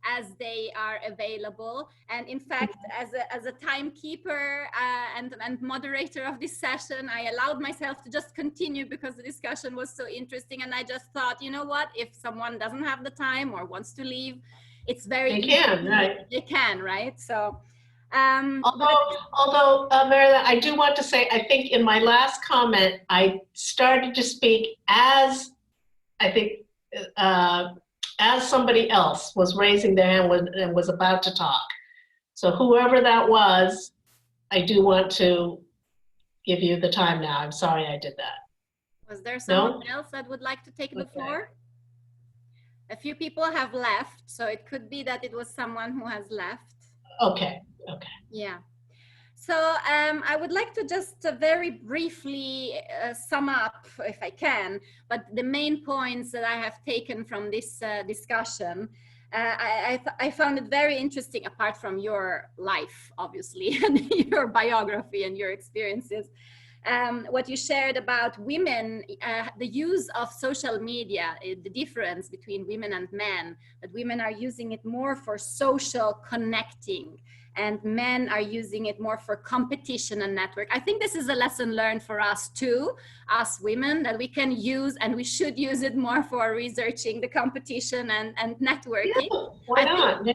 as they are available. And in fact, as a timekeeper and moderator of this session, I allowed myself to just continue because the discussion was so interesting. And I just thought, you know what, if someone doesn't have the time or wants to leave, it's very easy. They can, right? So, although Marilyn, I do want to say, I think in my last comment, I started to speak as, I think, as somebody else was raising their hand and was about to talk. So whoever that was, I do want to give you the time now. I'm sorry I did that. Was there someone else that would like to take the floor? A few people have left, so it could be that it was someone who has left. Okay. Yeah. So I would like to just very briefly sum up, if I can, but the main points that I have taken from this discussion, I found it very interesting, apart from your life, obviously, and your biography and your experiences. What you shared about women, the use of social media, the difference between women and men, that women are using it more for social connecting, and men are using it more for competition and network. I think this is a lesson learned for us too, us women, that we can use and we should use it more for researching the competition and networking. Yeah, why not?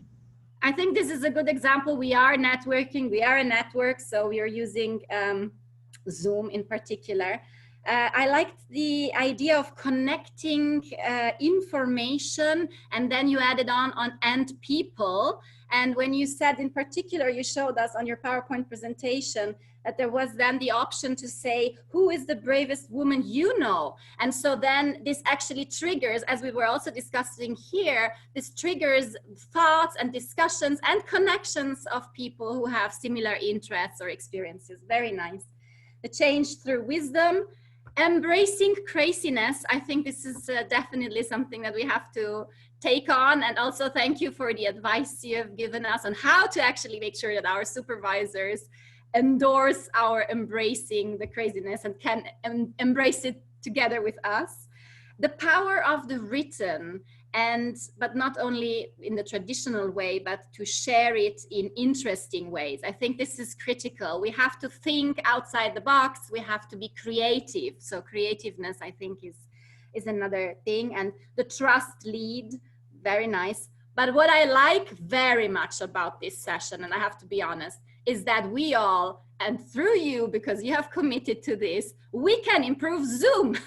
I think this is a good example. We are networking, we are a network, so we are using Zoom in particular. I liked the idea of connecting information, and then you added on and people. And when you said in particular, you showed us on your PowerPoint presentation that there was then the option to say, who is the bravest woman you know? And so then this actually triggers, as we were also discussing here, this triggers thoughts and discussions and connections of people who have similar interests or experiences. Very nice. The change through wisdom, embracing craziness. I think this is definitely something that we have to take on. And also thank you for the advice you have given us on how to actually make sure that our supervisors endorse our embracing the craziness and can embrace it together with us. The power of the written, but not only in the traditional way, but to share it in interesting ways. I think this is critical. We have to think outside the box. We have to be creative. So creativeness, I think, is another thing. And the trust lead, very nice. But what I like very much about this session, and I have to be honest, is that we all, and through you, because you have committed to this, we can improve Zoom.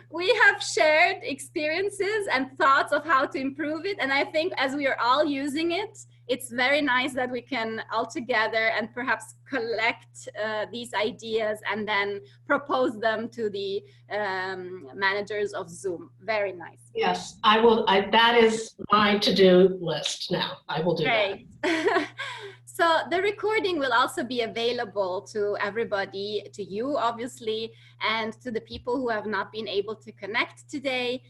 We have shared experiences and thoughts of how to improve it. And I think as we are all using it, it's very nice that we can all together and perhaps collect these ideas and then propose them to the managers of Zoom. Very nice. Yes, I will. That is my to-do list now. I will do that. So the recording will also be available to everybody, to you, obviously, and to the people who have not been able to connect today.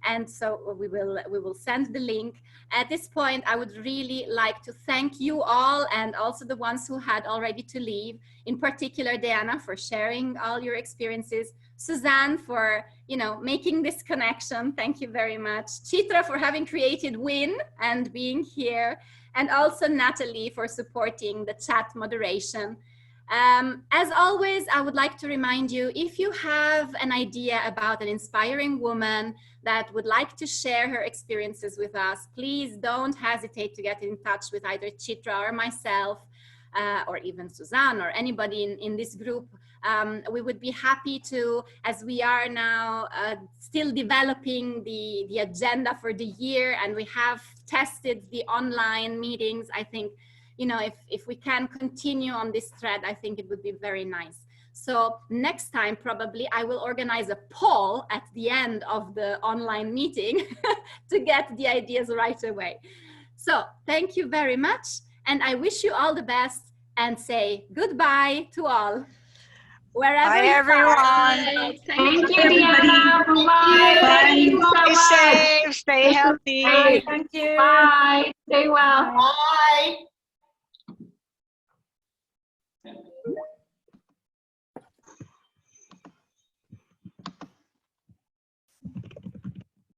And so we will send the link. At this point, I would really like to thank you all, and also the ones who had already to leave, in particular, Deanna, for sharing all your experiences, Suzanne for, making this connection. Thank you very much. Chitra for having created WIN and being here, and also Natalie for supporting the chat moderation. As always, I would like to remind you, if you have an idea about an inspiring woman that would like to share her experiences with us, please don't hesitate to get in touch with either Chitra or myself, or even Suzanne or anybody in this group. We would be happy to, as we are now still developing the agenda for the year, and we have tested the online meetings. I think, if we can continue on this thread, I think it would be very nice. So next time, probably I will organize a poll at the end of the online meeting to get the ideas right away. So thank you very much. And I wish you all the best and say goodbye to all. Wherever Bye, you everyone. are. Thank you, Deanna. Bye. Thank you so much. Stay safe, stay healthy. Bye. Thank you. Bye. Stay well. Bye.